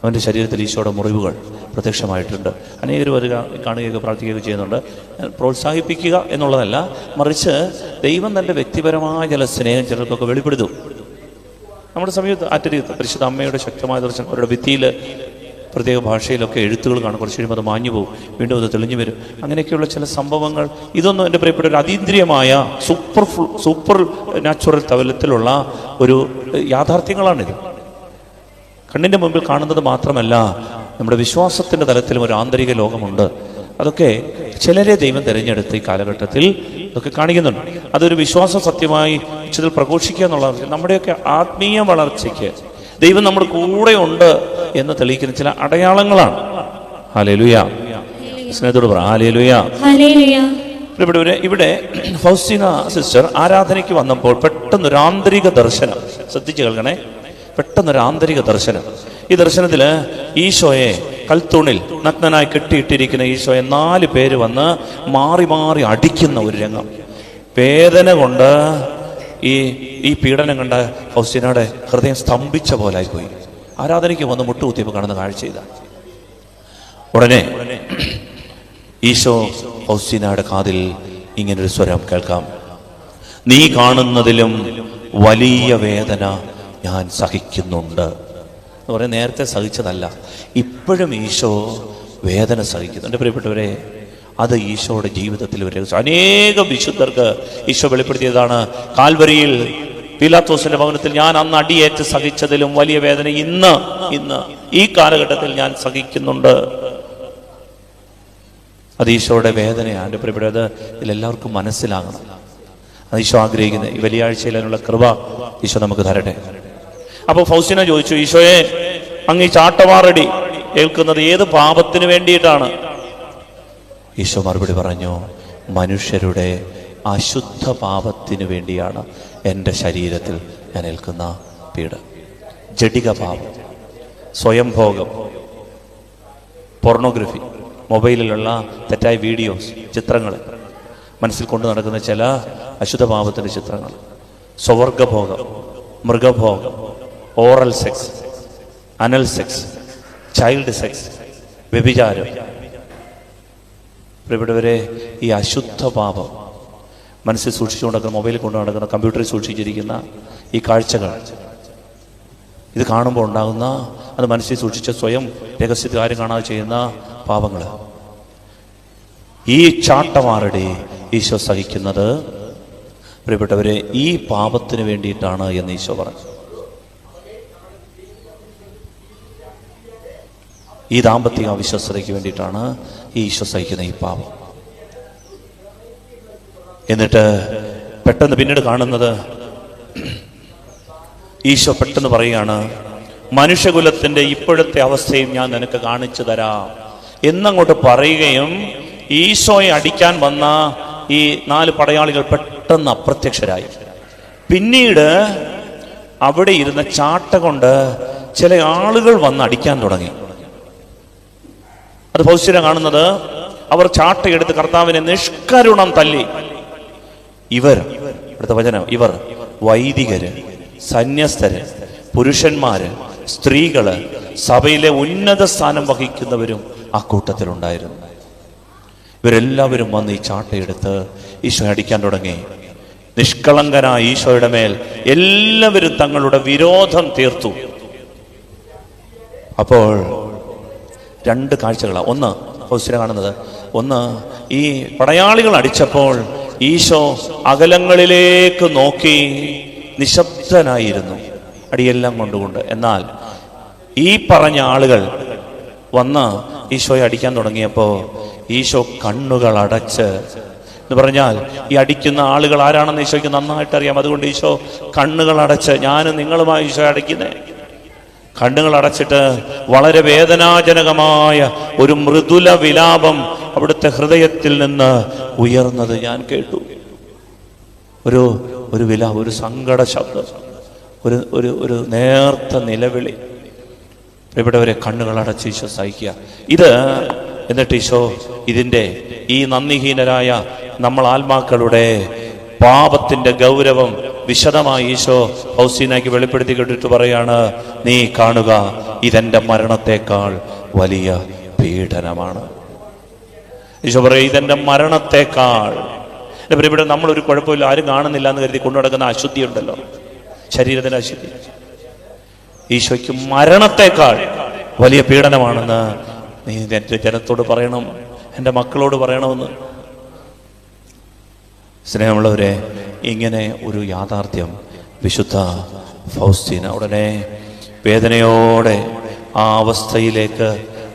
അവൻ്റെ ശരീരത്തിൽ ഈശോയുടെ മുറിവുകൾ പ്രത്യക്ഷമായിട്ടുണ്ട്. അനേകർ വരിക, കാണുകയൊക്കെ പ്രാർത്ഥിക്കുകയൊക്കെ ചെയ്യുന്നുണ്ട്. പ്രോത്സാഹിപ്പിക്കുക എന്നുള്ളതല്ല, മറിച്ച് ദൈവം തൻ്റെ വ്യക്തിപരമായ ചില സ്നേഹം ചിലർക്കൊക്കെ വെളിപ്പെടുത്തും. നമ്മുടെ സമയത്ത് ആറ്റരികത്ത് പരിശുദ്ധ അമ്മയുടെ ശക്തമായ ദർശനം, അവരുടെ ഭിത്തിയിൽ പ്രത്യേക ഭാഷയിലൊക്കെ എഴുത്തുകൾ കാണും. കുറച്ച് കഴിയുമ്പോൾ അത് മാഞ്ഞു പോകും, വീണ്ടും അത് തെളിഞ്ഞു വരും. അങ്ങനെയൊക്കെയുള്ള ചില സംഭവങ്ങൾ, ഇതൊന്നും എൻ്റെ പ്രിയപ്പെട്ട ഒരു അതീന്ദ്രിയമായ സൂപ്പർ നാച്ചുറൽ തലത്തിലുള്ള ഒരു യാഥാർത്ഥ്യങ്ങളാണിത്. കണ്ണിൻ്റെ മുമ്പിൽ കാണുന്നത് മാത്രമല്ല, നമ്മുടെ വിശ്വാസത്തിൻ്റെ തലത്തിലും ഒരു ആന്തരിക ലോകമുണ്ട്. അതൊക്കെ ചിലരെ ദൈവം തിരഞ്ഞെടുത്ത് ഈ കാലഘട്ടത്തിൽ ഇതൊക്കെ കാണിക്കുന്നുണ്ട്. അതൊരു വിശ്വാസ സത്യമായി ഇതിൽ പ്രഘോഷിക്കുക എന്നുള്ളത് നമ്മുടെയൊക്കെ ആത്മീയ വളർച്ചയ്ക്ക് ദൈവം നമ്മുടെ കൂടെ ഉണ്ട് എന്ന് തെളിയിക്കുന്ന ചില അടയാളങ്ങളാണ്. ഹല്ലേലൂയ, സ്നേഹത്തോട് പറ ഹല്ലേലൂയ, ഹല്ലേലൂയ. ഇവിടെ ഫൗസ്റ്റീന സിസ്റ്റർ ആരാധനയ്ക്ക് വന്നപ്പോൾ പെട്ടെന്നൊരു ആന്തരിക ദർശനം, ശ്രദ്ധിച്ചു കേൾക്കണേ, പെട്ടെന്നൊരു ആന്തരിക ദർശനം. ഈ ദർശനത്തിൽ ഈശോയെ കൽത്തൂണിൽ നഗ്നനായി കെട്ടിയിട്ടിരിക്കുന്ന ഈശോയെ 4 പേര് വന്ന് മാറി മാറി അടിക്കുന്ന ഒരു രംഗം. വേദന കൊണ്ട് ഈ പീഡനം കണ്ട ഫൗസ്റ്റീനയുടെ ഹൃദയം സ്തംഭിച്ച പോലായിപ്പോയി. ആരാധനയ്ക്ക് വന്ന് മുട്ടുകുത്തിയപ്പോൾ കാണുന്ന കാഴ്ച ഇതാണ്. ഉടനെ ഈശോ ഫൗസ്റ്റീനയുടെ കാതിൽ ഇങ്ങനൊരു സ്വരം കേൾക്കാം, നീ കാണുന്നതിലും വലിയ വേദന ഞാൻ സഹിക്കുന്നുണ്ട് എന്ന് പറയാൻ നേരത്തെ സഹിച്ചതല്ല, ഇപ്പോഴും ഈശോ വേദന സഹിക്കുന്നു. എൻ്റെ പ്രിയപ്പെട്ടവരെ, അത് ഈശോയുടെ ജീവിതത്തിൽ ഒരു അനേകം വിശുദ്ധർക്ക് ഈശോ വെളിപ്പെടുത്തിയതാണ്. കാൽവരിയിൽ പീലാത്തോസിന്റെ ഭവനത്തിൽ ഞാൻ അന്ന് അടിയേറ്റ് സഹിച്ചതിലും വലിയ വേദന ഇന്ന് ഈ കാലഘട്ടത്തിൽ ഞാൻ സഹിക്കുന്നുണ്ട്. അത് ഈശോയുടെ വേദനയാണ്. എൻ്റെ പ്രിയപ്പെട്ടത് ഇതിലെല്ലാവർക്കും മനസ്സിലാകണം. അത് ഈശോ ആഗ്രഹിക്കുന്നത്. ഈ വെള്ളിയാഴ്ചയിൽ അതിനുള്ള കൃപ ഈശോ നമുക്ക് തരട്ടെ. അപ്പോൾ ഫൗസ്തീന ചോദിച്ചു, ഈശോയെ, അങ്ങ് ഈ ചാട്ടവാറടി ഏൽക്കുന്നത് ഏത് പാപത്തിന് വേണ്ടിയിട്ടാണ്? ഈശോ മറുപടി പറഞ്ഞു, മനുഷ്യരുടെ അശുദ്ധ പാപത്തിന് വേണ്ടിയാണ് എൻ്റെ ശരീരത്തിൽ ഞാൻ ഏൽക്കുന്ന പീഡ. ജഡിക പാപം, സ്വയംഭോഗം, പോർണോഗ്രഫി, മൊബൈലിലുള്ള തെറ്റായ വീഡിയോസ്, ചിത്രങ്ങൾ, മനസ്സിൽ കൊണ്ടു നടക്കുന്ന ചില അശുദ്ധ പാപത്തിൻ്റെ ചിത്രങ്ങൾ, സ്വവർഗഭോഗം, മൃഗഭോഗം, ഓറൽ സെക്സ്, അനൽ സെക്സ്, ചൈൽഡ് സെക്സ്, വ്യഭിചാരം. പ്രിയപ്പെട്ടവരെ, ഈ അശുദ്ധ പാപം മനസ്സിൽ സൂക്ഷിച്ചു നടക്കുന്ന, മൊബൈലിൽ കൊണ്ടു നടക്കുന്ന, കമ്പ്യൂട്ടറിൽ സൂക്ഷിച്ചിരിക്കുന്ന ഈ കാഴ്ചകൾ, ഇത് കാണുമ്പോൾ ഉണ്ടാകുന്ന, അത് മനസ്സിൽ സൂക്ഷിച്ച് സ്വയം രഹസ്യത്തിൽ ആരും കാണാതെ ചെയ്യുന്ന പാപങ്ങൾ, ഈ ചാട്ടമാറടി ഈശോ സഹിക്കുന്നത് പ്രിയപ്പെട്ടവരെ ഈ പാപത്തിന് വേണ്ടിയിട്ടാണ് എന്ന് ഈശോ പറഞ്ഞു. ഈ ദാമ്പത്തിക അവിശ്വസ്തതയ്ക്ക് വേണ്ടിയിട്ടാണ് ഈ ഈശോ സഹിക്കുന്ന ഈ പാപം. എന്നിട്ട് പെട്ടെന്ന് പിന്നീട് കാണുന്നത്, ഈശോ പെട്ടെന്ന് പറയുകയാണ്, മനുഷ്യകുലത്തിന്റെ ഇപ്പോഴത്തെ അവസ്ഥയും ഞാൻ നിനക്ക് കാണിച്ചു തരാം എന്നങ്ങോട്ട് പറയുകയും ഈശോയെ അടിക്കാൻ വന്ന ഈ 4 പടയാളികൾ പെട്ടെന്ന് അപ്രത്യക്ഷരായി. പിന്നീട് അവിടെ ഇരുന്ന ചാട്ട കൊണ്ട് ചില ആളുകൾ വന്ന് അടിക്കാൻ തുടങ്ങി. അത് ഫൗസ്തീന കാണുന്നത്, അവർ ചാട്ടയെടുത്ത് കർത്താവിനെ നിഷ്കരുണം തല്ലി. അടുത്ത വചനം, ഇവർ വൈദികര്, സന്യസ്തര്, പുരുഷന്മാര്, സ്ത്രീകള്, സഭയിലെ ഉന്നത സ്ഥാനം വഹിക്കുന്നവരും ആ കൂട്ടത്തിലുണ്ടായിരുന്നു. ഇവരെല്ലാവരും വന്ന് ഈ ചാട്ടയെടുത്ത് ഈശോയെ അടിക്കാൻ തുടങ്ങി. നിഷ്കളങ്കനായ ഈശോയുടെ മേൽ എല്ലാവരും തങ്ങളുടെ വിരോധം തീർത്തു. അപ്പോൾ 2 കാഴ്ചകളാണ്. ഒന്ന് ഫൗസ്തീന കാണുന്നത്, ഒന്ന് ഈ പടയാളികൾ അടിച്ചപ്പോൾ ഈശോ അകലങ്ങളിലേക്ക് നോക്കി നിശബ്ദനായിരുന്നു, അടിയെല്ലാം കൊണ്ടുകൊണ്ട്. എന്നാൽ ഈ പറഞ്ഞ ആളുകൾ വന്ന് ഈശോയെ അടിക്കാൻ തുടങ്ങിയപ്പോൾ ഈശോ കണ്ണുകൾ അടച്ച്, എന്ന് പറഞ്ഞാൽ ഈ അടിക്കുന്ന ആളുകൾ ആരാണെന്ന് ഈശോയ്ക്ക് നന്നായിട്ട് അറിയാം. അതുകൊണ്ട് ഈശോ കണ്ണുകൾ അടച്ച്, ഞാനും നിങ്ങളുമായി ഈശോ അടിക്കുന്നേ, കണ്ണുകൾ അടച്ചിട്ട് വളരെ വേദനാജനകമായ ഒരു മൃദുല വിലാപം അവിടുത്തെ ഹൃദയത്തിൽ നിന്ന് ഉയർന്നത് ഞാൻ കേട്ടു. ഒരു വിലാപം, ഒരു സങ്കട ശബ്ദം, ഒരു നേർത്ത നിലവിളി. പ്രിയപ്പെട്ടവരെ, കണ്ണുകൾ അടച്ച് ഈശോ സഹിക്കുക. എന്നിട്ട് ഈശോ ഈ നന്ദിഹീനരായ നമ്മൾ ആത്മാക്കളുടെ പാപത്തിന്റെ ഗൗരവം വിശദമായി ഈശോ ഫൗസ്തീനയ്ക്ക് വെളിപ്പെടുത്തി കേട്ടിട്ട് പറയാണ്, നീ കാണുക, ഇതെന്റെ മരണത്തെക്കാൾ വലിയ പീഡനമാണ്. ഈശോ പറയും, ഇതെന്റെ മരണത്തെക്കാൾ. പ്രിയപ്പെട്ട, നമ്മളൊരു കുഴപ്പമില്ല, ആരും കാണുന്നില്ല എന്ന് കരുതി കൊണ്ടു നടക്കുന്ന അശുദ്ധി ഉണ്ടല്ലോ, ശരീരത്തിന്റെ അശുദ്ധി, ഈശോയ്ക്ക് മരണത്തെക്കാൾ വലിയ പീഡനമാണെന്ന് നീ എൻ്റെ ജനത്തോട് പറയണം, എൻ്റെ മക്കളോട് പറയണമെന്ന്. സ്നേഹമുള്ളവരെ, ഇങ്ങനെ ഒരു യാഥാർത്ഥ്യം വിശുദ്ധ ഫൗസ്തീന ഉടനെ വേദനയോടെ ആ അവസ്ഥയിലേക്ക്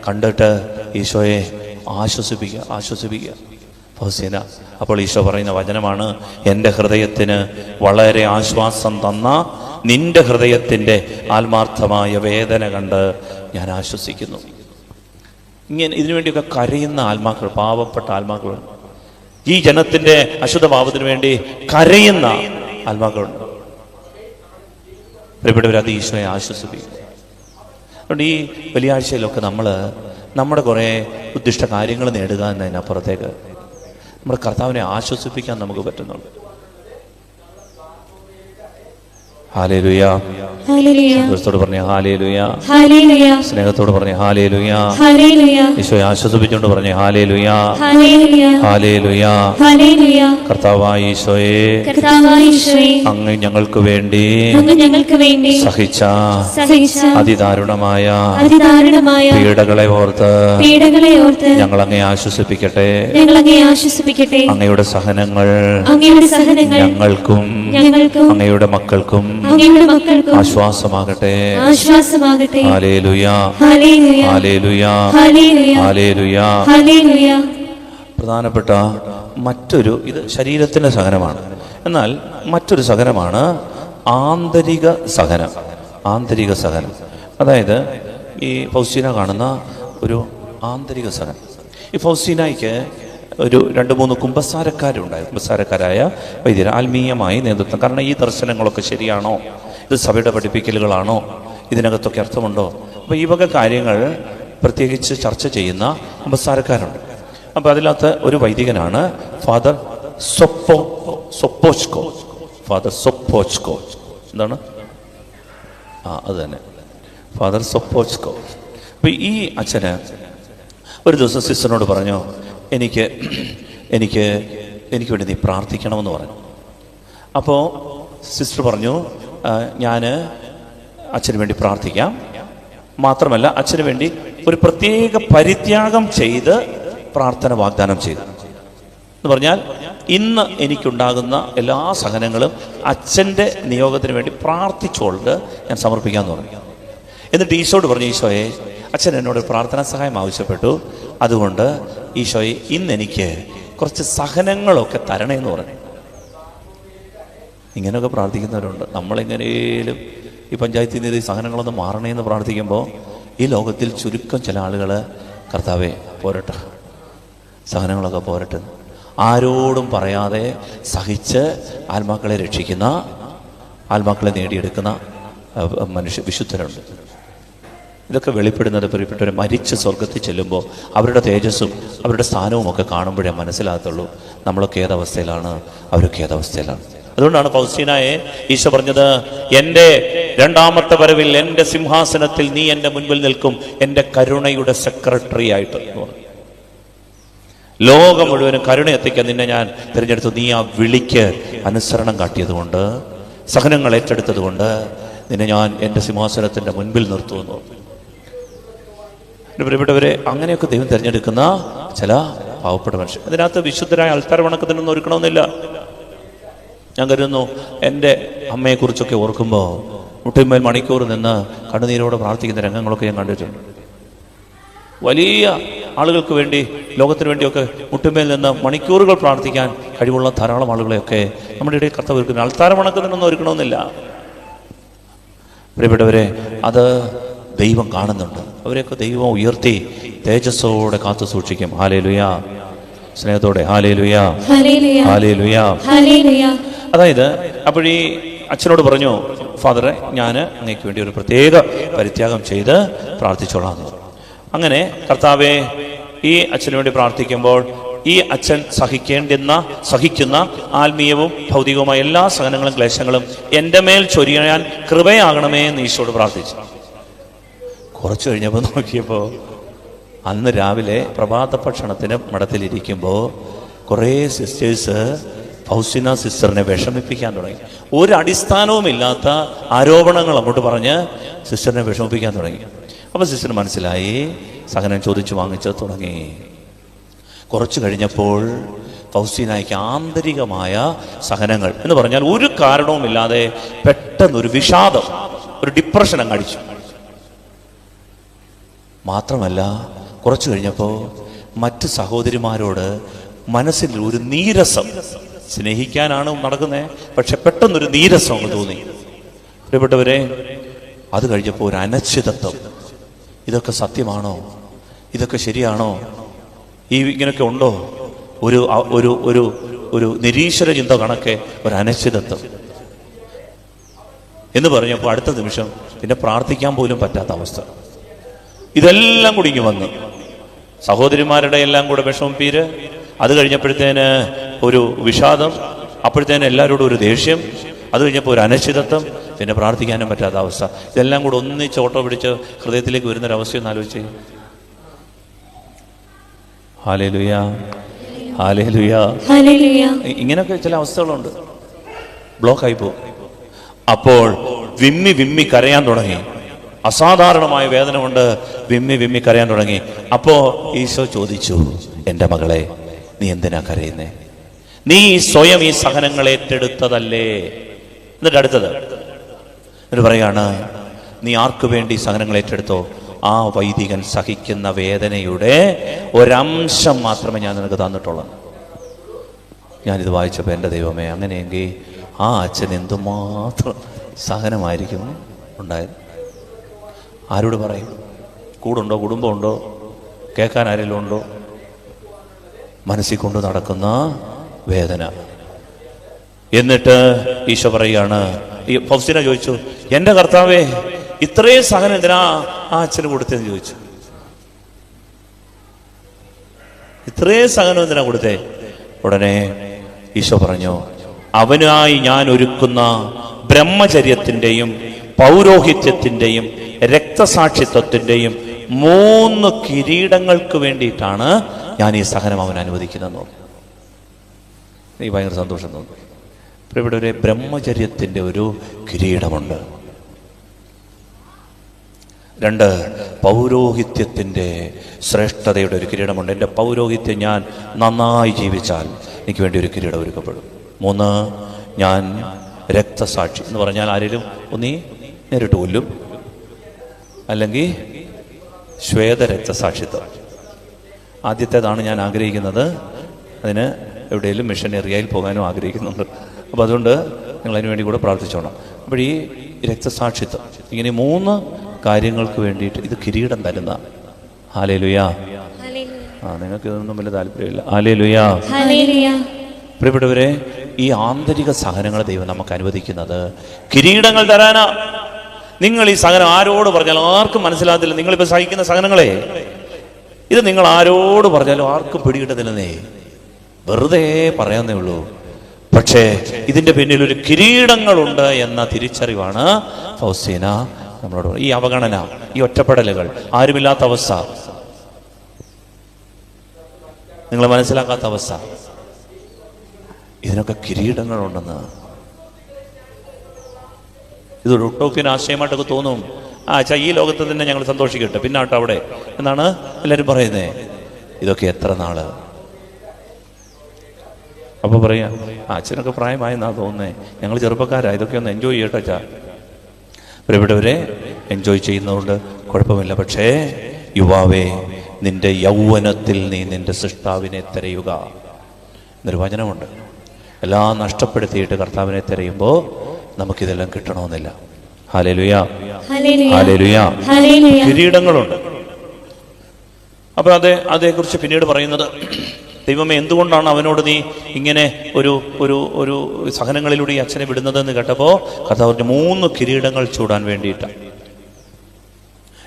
കണ്ടിട്ട് ഈശോയെ ആശ്വസിപ്പിക്കുക ഫൗസ്തീന. അപ്പോൾ ഈശോ പറയുന്ന വചനമാണ്, എൻ്റെ ഹൃദയത്തിന് വളരെ ആശ്വാസം തന്ന നിന്റെ ഹൃദയത്തിൻ്റെ ആത്മാർത്ഥമായ വേദന കണ്ട് ഞാൻ ആശ്വസിക്കുന്നു. ഇങ്ങനെ ഇതിനുവേണ്ടിയൊക്കെ കരയുന്ന ആത്മാക്കൾ, പാവപ്പെട്ട ആത്മാക്കളുണ്ട്. ഈ ജനത്തിന്റെ അശുദ്ധ പാപത്തിന് വേണ്ടി കരയുന്ന ആത്മാക്കളുണ്ട്. പ്രിയപ്പെട്ടവർ, അത് ഈശോയെ ആശ്വസിപ്പിക്കും. അതുകൊണ്ട് ഈ വെള്ളിയാഴ്ചയിലൊക്കെ നമ്മുടെ കുറേ ഉദ്ദിഷ്ട കാര്യങ്ങൾ നേടുക എന്നതിനപ്പുറത്തേക്ക് നമ്മുടെ കർത്താവിനെ ആശ്വസിപ്പിക്കാൻ നമുക്ക് പറ്റുന്നുണ്ട്. ഹല്ലേലൂയ. ഹല്ലേലൂയ. സന്തോഷത്തോട് പറഞ്ഞേ ഹല്ലേലൂയ. ഹല്ലേലൂയ. സ്നേഹത്തോട് പറഞ്ഞേ ഹല്ലേലൂയ. ഹല്ലേലൂയ. ഈശോയെ ആശ്വസിപ്പിച്ചുകൊണ്ട് പറഞ്ഞേ ഹല്ലേലൂയ. ഹല്ലേലൂയ. ഹല്ലേലൂയ. ഹല്ലേലൂയ. കർത്താവായ ഈശോയെ, കർത്താവായ ഈശോയെ, അങ്ങ് ഞങ്ങൾക്ക് വേണ്ടി അങ്ങ് ഞങ്ങൾക്ക് വേണ്ടി സഹിച്ച അതിദാരുണമായ അതിദാരുണമായ പീഡകളെ ഓർത്ത് ഞങ്ങൾ അങ്ങയെ ആശ്വസിപ്പിക്കട്ടെ. ആശ്വസിപ്പിക്കട്ടെ. അങ്ങയുടെ സഹനങ്ങൾ ഞങ്ങൾക്കും അങ്ങയുടെ മക്കൾക്കും ആശ്വാസമാകട്ടെ. ഹല്ലേലൂയ. ഹല്ലേലൂയ. ഹല്ലേലൂയ. പ്രധാനപ്പെട്ട മറ്റൊരു, ഇത് ശരീരത്തിൻ്റെ സഹനമാണ്, എന്നാൽ മറ്റൊരു സഹനമാണ് ആന്തരിക സഹനം. ആന്തരിക സഹനം, അതായത് ഈ ഫൗസ്റ്റീന കാണുന്ന ഒരു ആന്തരിക സഹനം. ഈ ഫൗസ്റ്റീനയ്ക്ക് ഒരു 2-3 കുമ്പസാരക്കാരുണ്ടായിരുന്നു. കുമ്പസാരക്കാരായ വൈദ്യർ ആത്മീയമായി നേതൃത്വം. കാരണം ഈ ദർശനങ്ങളൊക്കെ ശരിയാണോ, ഇത് സഭയുടെ പഠിപ്പിക്കലുകളാണോ, ഇതിനകത്തൊക്കെ അർത്ഥമുണ്ടോ? അപ്പോൾ ഈ വക കാര്യങ്ങൾ പ്രത്യേകിച്ച് ചർച്ച ചെയ്യുന്ന കുമ്പസാരക്കാരുണ്ട്. അപ്പോൾ അതിനകത്ത് ഒരു വൈദികനാണ് ഫാദർ സൊപ്പോച്കോ. ഫാദർ സൊപ്പോച്കോ എന്താണ്? അത് തന്നെ, ഫാദർ സൊപ്പോച്കോ. അപ്പോൾ ഈ അച്ഛന് ഒരു ദിവസം സിസ്റ്ററിനോട് പറഞ്ഞു, എനിക്ക് വേണ്ടി നീ പ്രാർത്ഥിക്കണമെന്ന് പറഞ്ഞു. അപ്പോൾ സിസ്റ്റർ പറഞ്ഞു, ഞാൻ അച്ഛന് വേണ്ടി പ്രാർത്ഥിക്കാം, മാത്രമല്ല അച്ഛന് വേണ്ടി ഒരു പ്രത്യേക പരിത്യാഗം ചെയ്ത് പ്രാർത്ഥന വാഗ്ദാനം ചെയ്തു എന്ന് പറഞ്ഞാൽ, ഇന്ന് എനിക്കുണ്ടാകുന്ന എല്ലാ സഹനങ്ങളും അച്ഛൻ്റെ നിയോഗത്തിന് വേണ്ടി പ്രാർത്ഥിച്ചുകൊണ്ട് ഞാൻ സമർപ്പിക്കാമെന്ന് പറഞ്ഞു. എന്നിട്ട് ഈശോയോട് പറഞ്ഞു, ഈശോയെ, അച്ഛൻ എന്നോട് പ്രാർത്ഥനാ സഹായം ആവശ്യപ്പെട്ടു, അതുകൊണ്ട് ഈശോയെ ഇന്ന് എനിക്ക് കുറച്ച് സഹനങ്ങളൊക്കെ തരണേന്ന് പറഞ്ഞു. ഇങ്ങനെയൊക്കെ പ്രാർത്ഥിക്കുന്നവരുണ്ട്. നമ്മളെങ്ങനെയും ഈ പഞ്ചായത്തിൽ നിന്ന് ഈ സഹനങ്ങളൊന്നും മാറണേന്ന് പ്രാർത്ഥിക്കുമ്പോൾ ഈ ലോകത്തിൽ ചുരുക്കം ചില ആളുകൾ, കർത്താവേ പോരട്ടെ, സഹനങ്ങളൊക്കെ പോരട്ടെ, ആരോടും പറയാതെ സഹിച്ച് ആത്മാക്കളെ രക്ഷിക്കുന്ന, ആത്മാക്കളെ നേടിയെടുക്കുന്ന വിശുദ്ധരുണ്ട്. ഇതൊക്കെ വെളിപ്പെടുന്നത് പ്രിയപ്പെട്ടവർ മരിച്ച് സ്വർഗത്തിൽ ചെല്ലുമ്പോൾ അവരുടെ തേജസ്സും അവരുടെ സ്ഥാനവും ഒക്കെ കാണുമ്പോഴേ മനസ്സിലാകത്തുള്ളൂ നമ്മളൊക്കെ ഏതവസ്ഥയിലാണ്, അവരൊക്കെ ഏതവസ്ഥയിലാണ്. അതുകൊണ്ടാണ് ഫൗസ്റ്റീനയെ ഈശോ പറഞ്ഞത്, എൻ്റെ രണ്ടാമത്തെ വരവിൽ എൻ്റെ സിംഹാസനത്തിൽ നീ എൻ്റെ മുൻപിൽ നിൽക്കും, എൻ്റെ കരുണയുടെ സെക്രട്ടറി ആയിട്ട്. ലോകം മുഴുവനും കരുണ എത്തിക്കാൻ നിന്നെ ഞാൻ തിരഞ്ഞെടുത്തു. നീ ആ വിളിക്ക് അനുസരണം കാട്ടിയതുകൊണ്ട്, സഹനങ്ങൾ ഏറ്റെടുത്തത് കൊണ്ട് നിന്നെ ഞാൻ എൻ്റെ സിംഹാസനത്തിൻ്റെ മുൻപിൽ നിർത്തുമെന്ന്. പ്രിയപ്പെട്ടവരെ, അങ്ങനെയൊക്കെ ദൈവം തിരഞ്ഞെടുക്കുന്ന ചില പാവപ്പെട്ട മനുഷ്യർ. അതിനകത്ത് വിശുദ്ധരായ ആൾക്കാർ വണക്കത്തിനൊന്നും ഒരുക്കണമെന്നില്ല. ഞാൻ കരുതുന്നു, എൻ്റെ അമ്മയെക്കുറിച്ചൊക്കെ ഓർക്കുമ്പോൾ മുട്ടിന്മേൽ മണിക്കൂർ നിന്ന് കണ്ണുനീരോടെ പ്രാർത്ഥിക്കുന്ന രംഗങ്ങളൊക്കെ ഞാൻ കണ്ടിട്ടുണ്ട്. വലിയ ആളുകൾക്ക് വേണ്ടി, ലോകത്തിന് വേണ്ടിയൊക്കെ മുട്ടുമേൽ നിന്ന് മണിക്കൂറുകൾ പ്രാർത്ഥിക്കാൻ കഴിവുള്ള ധാരാളം ആളുകളെയൊക്കെ നമ്മുടെ ഇടയിൽ കർത്താവ് ഒരുക്കുന്നു. ആൾത്താര വണക്കത്തിനൊന്നും ഒരുക്കണമെന്നില്ല. പ്രിയപ്പെട്ടവരെ, അത് ദൈവം കാണുന്നുണ്ട്. അവരെയൊക്കെ ദൈവം ഉയർത്തി തേജസ്സോടെ കാത്തു സൂക്ഷിക്കും. ഹല്ലേലൂയ. സ്നേഹത്തോടെ ഹല്ലേലൂയ. ഹല്ലേലൂയ. അതായത് അപ്പോഴീ അച്ഛനോട് പറഞ്ഞു, ഫാദറെ, ഞാൻ അങ്ങേക്ക് വേണ്ടി ഒരു പ്രത്യേക പരിത്യാഗം ചെയ്ത് പ്രാർത്ഥിച്ചോളാം എന്ന് പറഞ്ഞു. അങ്ങനെ കർത്താവെ, ഈ അച്ഛന് വേണ്ടി പ്രാർത്ഥിക്കുമ്പോൾ ഈ അച്ഛൻ സഹിക്കുന്ന ആത്മീയവും ഭൗതികവുമായ എല്ലാ സഹനങ്ങളും ക്ലേശങ്ങളും എൻ്റെ മേൽ ചൊരിയാൻ കൃപയാകണമേ എന്ന് ഈശോയോട് പ്രാർത്ഥിച്ചു. കുറച്ച് കഴിഞ്ഞപ്പോൾ നോക്കിയപ്പോൾ അന്ന് രാവിലെ പ്രഭാത ഭക്ഷണത്തിന് മഠത്തിലിരിക്കുമ്പോൾ കുറേ സിസ്റ്റേഴ്സ് ഫൗസ്റ്റീന സിസ്റ്ററിനെ വിഷമിപ്പിക്കാൻ തുടങ്ങി. ഒരു അടിസ്ഥാനവുമില്ലാത്ത ആരോപണങ്ങൾ അങ്ങോട്ട് പറഞ്ഞ് സിസ്റ്ററിനെ വിഷമിപ്പിക്കാൻ തുടങ്ങി. അപ്പോൾ സിസ്റ്റർ മനസ്സിലായി, സഹനം ചോദിച്ചു വാങ്ങിച്ച് തുടങ്ങി. കുറച്ച് കഴിഞ്ഞപ്പോൾ ഫൗസ്റ്റീനയ്ക്ക് ആന്തരികമായ സഹനങ്ങൾ എന്ന് പറഞ്ഞാൽ ഒരു കാരണവുമില്ലാതെ പെട്ടെന്നൊരു വിഷാദം, ഒരു ഡിപ്രഷൻ അങ്ങ് അടിച്ചു. മാത്രമല്ല, കുറച്ചു കഴിഞ്ഞപ്പോൾ മറ്റ് സഹോദരിമാരോട് മനസ്സിൽ ഒരു നീരസം, സ്നേഹിക്കാനാണ് നടക്കുന്നത്, പക്ഷെ പെട്ടെന്നൊരു നീരസം അങ്ങ് തോന്നി. പ്രിയപ്പെട്ടവരെ, അത് കഴിഞ്ഞപ്പോൾ ഒരു അനിശ്ചിതത്വം. ഇതൊക്കെ സത്യമാണോ? ഇതൊക്കെ ശരിയാണോ? ഇങ്ങനെയൊക്കെ ഉണ്ടോ? ഒരു ഒരു ഒരു ഒരു നിരീശ്വര ചിന്ത കണക്കെ ഒരു അനിശ്ചിതത്വം എന്ന് പറഞ്ഞപ്പോൾ അടുത്ത നിമിഷം പിന്നെ പ്രാർത്ഥിക്കാൻ പോലും പറ്റാത്ത അവസ്ഥ. ഇതെല്ലാം കൂടി ഇങ്ങ് വന്ന് സഹോദരിമാരുടെ എല്ലാം കൂടെ വിഷമപ്പീര്, അത് കഴിഞ്ഞപ്പോഴത്തേന് ഒരു വിഷാദം, അപ്പോഴത്തേന് എല്ലാവരോടും ഒരു ദേഷ്യം, അത് കഴിഞ്ഞപ്പോൾ ഒരു അനിശ്ചിതത്വം, പിന്നെ പ്രാർത്ഥിക്കാനും പറ്റാത്ത അവസ്ഥ. ഇതെല്ലാം കൂടെ ഒന്നിച്ച് ഓട്ടോ പിടിച്ച് ഹൃദയത്തിലേക്ക് വരുന്നൊരവസ്ഥയൊന്ന് ആലോചിച്ച്. Hallelujah, hallelujah. ഇങ്ങനെയൊക്കെ ചില അവസ്ഥകളുണ്ട്, ബ്ലോക്കായി പോകും. അപ്പോൾ വിമ്മി വിമ്മി കരയാൻ തുടങ്ങി. അസാധാരണമായ വേദന കൊണ്ട് വിമ്മി വിമ്മി കരയാൻ തുടങ്ങി. അപ്പോ ഈശോ ചോദിച്ചു, എൻ്റെ മകളെ, നീ എന്തിനാ കരയുന്നേ? നീ സ്വയം ഈ സഹനങ്ങൾ ഏറ്റെടുത്തതല്ലേ? എന്നിട്ട് അടുത്തത് എന്നിട്ട് പറയാണ്, നീ ആർക്കു വേണ്ടി സഹനങ്ങൾ ഏറ്റെടുത്തോ ആ വൈദികൻ സഹിക്കുന്ന വേദനയുടെ ഒരംശം മാത്രമേ ഞാൻ നിനക്ക് തന്നിട്ടുള്ളൂ. ഞാനിത് വായിച്ചപ്പോൾ എൻ്റെ ദൈവമേ, അങ്ങനെയെങ്കിൽ ആ അച്ഛൻ എന്തുമാത്രം സഹനമായിരിക്കും ഉണ്ടായത്. ആരോട് പറയും? കൂടുണ്ടോ? കുടുംബമുണ്ടോ? കേൾക്കാൻ ആരെങ്കിലും ഉണ്ടോ? മനസ്സിൽ കൊണ്ട് നടക്കുന്ന വേദന. എന്നിട്ട് ഈശോ പറയുകയാണ്, ഈ ഫൗസ്തീന ചോദിച്ചു, എൻ്റെ കർത്താവേ, ഇത്രയും സഹനം എന്തിനാ ആ അച്ഛന് കൊടുത്തതെന്ന് ചോദിച്ചു. ഇത്രയും സഹനം എന്തിനാ കൊടുത്തേ? ഉടനെ ഈശോ പറഞ്ഞു, അവനായി ഞാൻ ഒരുക്കുന്ന ബ്രഹ്മചര്യത്തിൻ്റെയും പൗരോഹിത്യത്തിൻ്റെയും രക്തസാക്ഷിത്വത്തിൻ്റെയും 3 കിരീടങ്ങൾക്ക് വേണ്ടിയിട്ടാണ് ഞാൻ ഈ സഹനം അവൻ അനുവദിക്കുന്നതെന്ന് പറഞ്ഞു. എനിക്ക് ഭയങ്കര സന്തോഷം തോന്നി. ഇവിടെ ഒരു ബ്രഹ്മചര്യത്തിൻ്റെ ഒരു കിരീടമുണ്ട്. 2, പൗരോഹിത്യത്തിൻ്റെ ശ്രേഷ്ഠതയുടെ ഒരു കിരീടമുണ്ട്. എൻ്റെ പൗരോഹിത്യം ഞാൻ നന്നായി ജീവിച്ചാൽ എനിക്ക് വേണ്ടി ഒരു കിരീടം ഒരുക്കപ്പെടും. 3, ഞാൻ രക്തസാക്ഷി എന്ന് പറഞ്ഞാൽ ആരെങ്കിലും ഒന്നീ നേരിട്ട് കൊല്ലും, അല്ലെങ്കിൽ ശ്വേത രക്തസാക്ഷിത്വം. ആദ്യത്തേതാണ് ഞാൻ ആഗ്രഹിക്കുന്നത്. അതിന് എവിടെയെങ്കിലും മിഷനറിയായി പോകാനും ആഗ്രഹിക്കുന്നുണ്ട്. അപ്പോൾ അതുകൊണ്ട് നിങ്ങൾ അതിനു വേണ്ടി കൂടെ പ്രാർത്ഥിച്ചോണം. അപ്പോൾ ഈ രക്തസാക്ഷിത്വം, ഇങ്ങനെ 3 കാര്യങ്ങൾക്ക് വേണ്ടിയിട്ട് ഇത് കിരീടം തരുന്ന. ഹല്ലേലൂയ. നിങ്ങൾക്ക് ഇതൊന്നും വലിയ താല്പര്യമില്ല. ഹല്ലേലൂയ. പ്രിയപ്പെട്ടവരെ, ഈ ആന്തരിക സഹനങ്ങൾ ദൈവം നമുക്ക് അനുവദിക്കുന്നത് കിരീടങ്ങൾ തരാനാ. നിങ്ങൾ ഈ സഹനം ആരോട് പറഞ്ഞാലും ആർക്കും മനസ്സിലാകത്തില്ല. നിങ്ങളിപ്പോൾ സഹിക്കുന്ന സഹനങ്ങളെ ഇത് നിങ്ങൾ ആരോട് പറഞ്ഞാലും ആർക്കും പിടികിട്ടത്തില്ലെന്നേ, വെറുതെ പറയാന്നേ ഉള്ളൂ. പക്ഷേ ഇതിൻ്റെ പിന്നിൽ ഒരു കിരീടങ്ങളുണ്ട് എന്ന തിരിച്ചറിവാണ് ഫൗസ്തീന നമ്മളോട്. ഈ അവഗണന, ഈ ഒറ്റപ്പെടലുകൾ, ആരുമില്ലാത്ത അവസ്ഥ, നിങ്ങൾ മനസ്സിലാക്കാത്ത അവസ്ഥ, ഇതിനൊക്കെ കിരീടങ്ങളുണ്ടെന്ന്. ഇതൊരു ഉട്ടോപ്യൻ ആശയമായിട്ടൊക്കെ തോന്നും. ഈ ലോകത്ത് തന്നെ ഞങ്ങൾ സന്തോഷിക്കട്ടെ, പിന്നാട്ടോ അവിടെ എന്നാണ് എല്ലാവരും പറയുന്നത്. ഇതൊക്കെ എത്ര നാള്? അപ്പോൾ പറയാം, അച്ഛനൊക്കെ പ്രായമായെന്നാ തോന്നുന്നേ, ഞങ്ങൾ ചെറുപ്പക്കാരാ, ഇതൊക്കെ ഒന്ന് എൻജോയ് ചെയ്യട്ടെ അച്ഛാ. പ്രിയപ്പെട്ടവരെ, എൻജോയ് ചെയ്യുന്നതുകൊണ്ട് കുഴപ്പമില്ല. പക്ഷേ യുവാവേ, നിന്റെ യൗവനത്തിൽ നീ നിന്റെ സൃഷ്ടാവിനെ തിരയുക എന്നൊരു വചനമുണ്ട്. എല്ലാം നഷ്ടപ്പെടുത്തിയിട്ട് കർത്താവിനെ തിരയുമ്പോൾ നമുക്കിതെല്ലാം കിട്ടണമെന്നില്ല. ഹല്ലേലൂയ, ഹല്ലേലൂയ. കിരീടങ്ങളുണ്ട്. അപ്പൊ അതേക്കുറിച്ച് പിന്നീട് പറയുന്നത്, ദൈവമേ, എന്തുകൊണ്ടാണ് അവനോട് നീ ഇങ്ങനെ ഒരു ഒരു ഒരു സഹനങ്ങളിലൂടെ ഈ അച്ഛനെ വിടുന്നതെന്ന് കേട്ടപ്പോൾ കർത്താവ് 3 കിരീടങ്ങൾ ചൂടാൻ വേണ്ടിയിട്ടാണ്.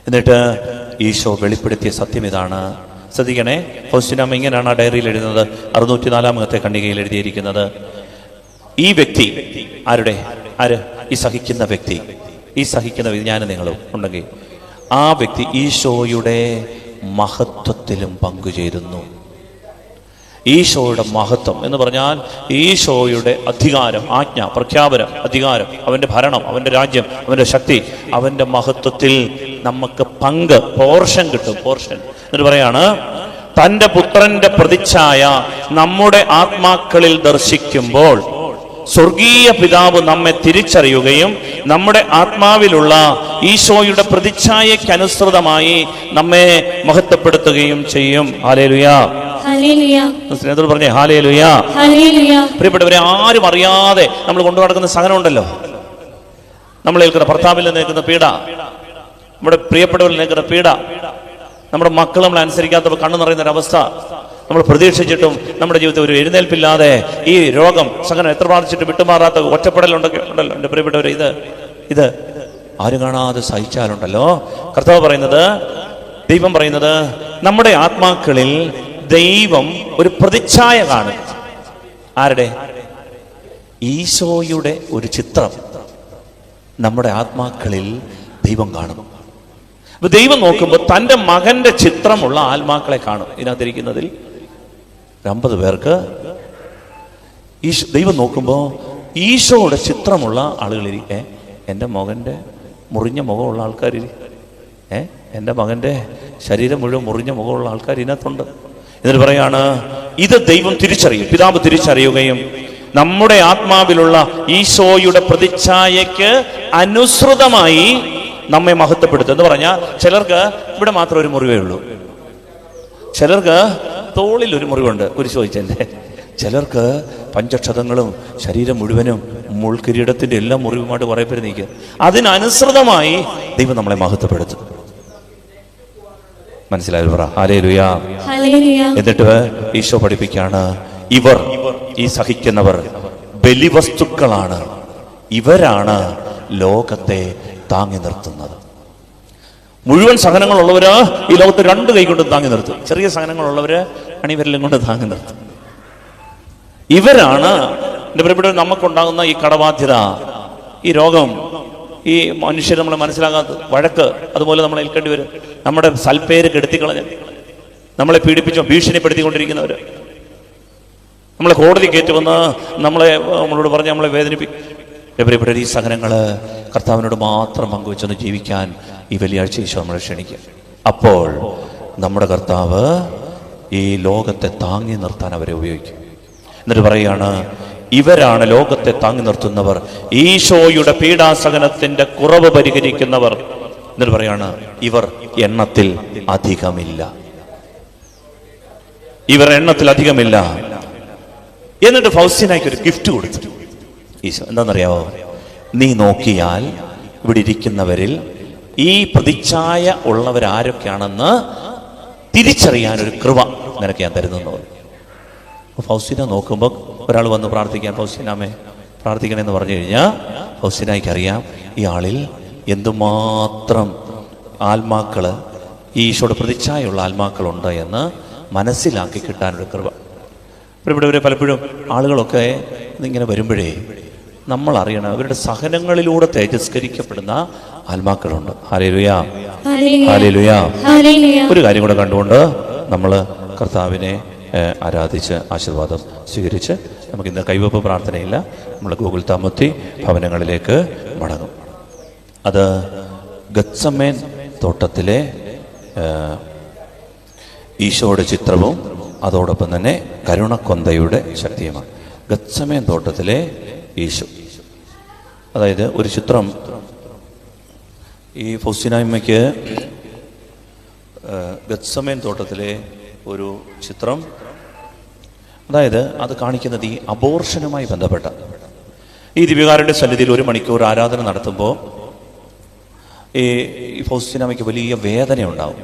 എന്നിട്ട് ഈശോ വെളിപ്പെടുത്തിയ സത്യം ഇതാണ്. ശ്രദ്ധിക്കണേ, ഫൗസ്തീനമ്മ ഇങ്ങനെയാണ് ആ ഡയറിയിൽ എഴുതുന്നത്. 604 ഖണ്ഡികയിൽ എഴുതിയിരിക്കുന്നത്, ഈ വ്യക്തി ആര്? ഈ സഹിക്കുന്ന വ്യക്തി, ഞാനും നിങ്ങളും ഉണ്ടെങ്കിൽ ആ വ്യക്തി ഈശോയുടെ മഹത്വത്തിലും പങ്കുചേരുന്നു. ഈശോയുടെ മഹത്വം എന്ന് പറഞ്ഞാൽ ഈശോയുടെ അധികാരം, ആജ്ഞ, പ്രഖ്യാപനം, അധികാരം, അവൻ്റെ ഭരണം, അവൻ്റെ രാജ്യം, അവൻ്റെ ശക്തി, അവൻ്റെ മഹത്വത്തിൽ നമുക്ക് പങ്ക്, പോർഷൻ കിട്ടും. പോർഷൻ എന്നിട്ട് പറയാണ്, തൻ്റെ പുത്രന്റെ പ്രതിച്ഛായ നമ്മുടെ ആത്മാക്കളിൽ ദർശിക്കുമ്പോൾ സ്വർഗീയ പിതാവ് നമ്മെ തിരിച്ചറിയുകയും നമ്മുടെ ആത്മാവിലുള്ള ഈശോയുടെ പ്രതിച്ഛായക്കനുസൃതമായി നമ്മെ മഹത്വപ്പെടുത്തുകയും ചെയ്യും. ഹല്ലേലൂയ. സ്നേഹിതർ പറഞ്ഞേ ഹല്ലേലൂയ. പ്രിയപ്പെട്ടവരെ, ആരും അറിയാതെ നമ്മൾ കൊണ്ടു നടക്കുന്ന സഹനം ഉണ്ടല്ലോ. നമ്മൾ ഏൽക്കുന്ന ഭർത്താവിൽ നിൽക്കുന്ന പീഡ, നമ്മുടെ പ്രിയപ്പെട്ടവരിൽ നിൽക്കുന്ന പീഡ, നമ്മുടെ മക്കൾ നമ്മൾ അനുസരിക്കാത്തപ്പോൾ കണ്ണു നിറയുന്നൊരവസ്ഥ, നമ്മൾ പ്രതീക്ഷിച്ചിട്ടും നമ്മുടെ ജീവിതത്തിൽ ഒരു എഴുന്നേൽപ്പില്ലാതെ ഈ രോഗം, സഹനം എത്ര പ്രാർത്ഥിച്ചിട്ട് വിട്ടുമാറാത്ത ഒറ്റപ്പെടലുണ്ടല്ലോ എൻ്റെ പ്രിയപ്പെട്ടവരെ. ഇത് ആരും കാണാതെ സഹിച്ചാലുണ്ടല്ലോ, കർത്താവ് പറയുന്നത്, ദൈവം പറയുന്നത്, നമ്മുടെ ആത്മാക്കളിൽ ദൈവം ഒരു പ്രതിച്ഛായ കാണും. ആരുടെ? ഈശോയുടെ ഒരു ചിത്രം നമ്മുടെ ആത്മാക്കളിൽ ദൈവം കാണും. അപ്പൊ ദൈവം നോക്കുമ്പോൾ തൻ്റെ മകന്റെ ചിത്രമുള്ള ആത്മാക്കളെ കാണും. ഇതിനകത്തിരിക്കുന്നതിൽ 50 പേർക്ക് ദൈവം നോക്കുമ്പോൾ ഈശോയുടെ ചിത്രമുള്ള ആളുകളിരിക്കെ, എൻ്റെ മകൻ്റെ മുറിഞ്ഞ മുഖമുള്ള ആൾക്കാർ, എൻ്റെ മകൻ്റെ ശരീരം മുഴുവൻ മുറിഞ്ഞ മുഖമുള്ള ആൾക്കാർ ഇതിനകത്തുണ്ട്. എന്നിട്ട് പറയാണ്, ഇത് ദൈവം തിരിച്ചറിയും, പിതാവ് തിരിച്ചറിയുകയും നമ്മുടെ ആത്മാവിലുള്ള ഈശോയുടെ പ്രതിച്ഛായയ്ക്ക് അനുസൃതമായി നമ്മെ മഹത്വപ്പെടുത്തും. എന്ന് പറഞ്ഞാൽ ചിലർക്ക് ഇവിടെ മാത്രം ഒരു മുറിവേ ഉള്ളൂ, ചിലർക്ക് തോളിൽ ഒരു മുറിവുണ്ട് കുരിശ് വഹിച്ചതിൻ്റെ, ചിലർക്ക് പഞ്ചക്ഷതങ്ങളും ശരീരം മുഴുവനും മുൾക്കിരീടത്തിൻ്റെ എല്ലാം മുറിവുമായിട്ട് കുറേ പേര് നീക്കുക. അതിനനുസൃതമായി ദൈവം നമ്മളെ മഹത്വപ്പെടുത്തും. മനസ്സിലായോ? പറ ഹല്ലേലൂയ. എന്നിട്ട് ഈശോ പഠിപ്പിക്കാണ്, ഇവർ ഈ സഹിക്കുന്നവർ ബലിവസ്തുക്കളാണ്, ഇവരാണ് ലോകത്തെ താങ്ങി നിർത്തുന്നത്. മുഴുവൻ സഹനങ്ങളുള്ളവര് ഈ ലോകത്ത് 2 കൈ കൊണ്ട് താങ്ങി നിർത്തും, ചെറിയ സഹനങ്ങളുള്ളവര് അണിവിരലും കൊണ്ട് താങ്ങി നിർത്തും. ഇവരാണ് എൻ്റെ പ്രിയപ്പെട്ടവർ നമുക്കുണ്ടാകുന്ന ഈ കടബാധ്യത, ഈ രോഗം, ഈ മനുഷ്യർ നമ്മളെ മനസ്സിലാകാത്ത വഴക്ക്, അതുപോലെ നമ്മൾ ഏൽക്കേണ്ടി വരും. നമ്മുടെ സൽപ്പേര് കെടുത്തിക്കളഞ്ഞ് നമ്മളെ പീഡിപ്പിച്ചോ ഭീഷണിപ്പെടുത്തിക്കൊണ്ടിരിക്കുന്നവർ, നമ്മളെ കോടതി കയറ്റുവന്ന് നമ്മളോട് പറഞ്ഞ് നമ്മളെ വേദനിപ്പിക്കും. പ്രിയപ്പെട്ടവർ, ഈ സഹനങ്ങൾ കർത്താവിനോട് മാത്രം പങ്കുവെച്ചൊന്ന് ജീവിക്കാൻ ഈ വെള്ളിയാഴ്ച ഈശോ നമ്മളെ ക്ഷണിക്കും. അപ്പോൾ നമ്മുടെ കർത്താവ് ഈ ലോകത്തെ താങ്ങി നിർത്താൻ അവരെ ഉപയോഗിക്കും. എന്നിട്ട് പറയുകയാണ്, ഇവരാണ് ലോകത്തെ താങ്ങി നിർത്തുന്നവർ, ഈശോയുടെ പീഡാസഹനത്തിന്റെ കുറവ് പരിഹരിക്കുന്നവർ. എന്നിട്ട് പറയാണ്, ഇവർ എണ്ണത്തിൽ അധികമില്ല, ഇവർ എണ്ണത്തിൽ അധികമില്ല. എന്നിട്ട് ഫൗസ്തീനയ്ക്ക് ഒരു ഗിഫ്റ്റ് കൊടുത്തു ഈശോ. എന്താണെന്നറിയാവോ? നീ നോക്കിയാൽ ഇവിടെ ഇരിക്കുന്നവരിൽ ഈ പ്രതിച്ഛായ ഉള്ളവരാരൊക്കെയാണെന്ന് തിരിച്ചറിയാനൊരു കൃപ നിനക്ക് ഞാൻ തരുന്നു. ഫൗസ്തീന നോക്കുമ്പോൾ ഒരാൾ വന്ന് പ്രാർത്ഥിക്കാൻ, ഫൗസ്തീനാമേ പ്രാർത്ഥിക്കണമെന്ന് പറഞ്ഞു കഴിഞ്ഞാൽ ഫൗസ്തീനയ്ക്ക് അറിയാം ഈ ആളിൽ എന്തുമാത്രം ആത്മാക്കൾ, ഈ ഈശോയുടെ പ്രതിച്ഛായുള്ള ആത്മാക്കളുണ്ട് എന്ന് മനസ്സിലാക്കി കിട്ടാനൊരു കൃപ. ഇവിടെ പലപ്പോഴും ആളുകളൊക്കെ ഇങ്ങനെ വരുമ്പോഴേ നമ്മൾ അറിയണം, അവരുടെ സഹനങ്ങളിലൂടെ തേജസ്കരിക്കപ്പെടുന്ന ആത്മാക്കളുണ്ട്. Hallelujah, hallelujah. ഒരു കാര്യം കൂടെ കണ്ടുകൊണ്ട് നമ്മൾ കർത്താവിനെ ആരാധിച്ച് ആശീർവാദം സ്വീകരിച്ച് നമുക്കിന്ന് കൈവപ്പ് പ്രാർത്ഥനയില്ല, നമ്മൾ ഗൂഗിൾ താമത്തി ഭവനങ്ങളിലേക്ക് മടങ്ങും. അത് ഗത്സമേൻ തോട്ടത്തിലെ ഈശോയുടെ ചിത്രവും അതോടൊപ്പം തന്നെ കരുണക്കൊന്തയുടെ ശക്തിയുമാണ്. ഗത്സമേൻ തോട്ടത്തിലെ ഈശോ, അതായത് ഒരു ചിത്രം, ഈ ഫൗസ്തീനായ്മയ്ക്ക് ഗത്സമേൻ തോട്ടത്തിലെ ഒരു ചിത്രം, അതായത് അത് കാണിക്കുന്നത് ഈ അബോർഷനുമായി ബന്ധപ്പെട്ട ഈ ദിവ്യകാരുണ്യ സന്നിധിയിൽ 1 മണിക്കൂർ ആരാധന നടത്തുമ്പോൾ ഈ ഫൗസ്തീനായ്മയ്ക്ക് വലിയ വേദന ഉണ്ടാവും.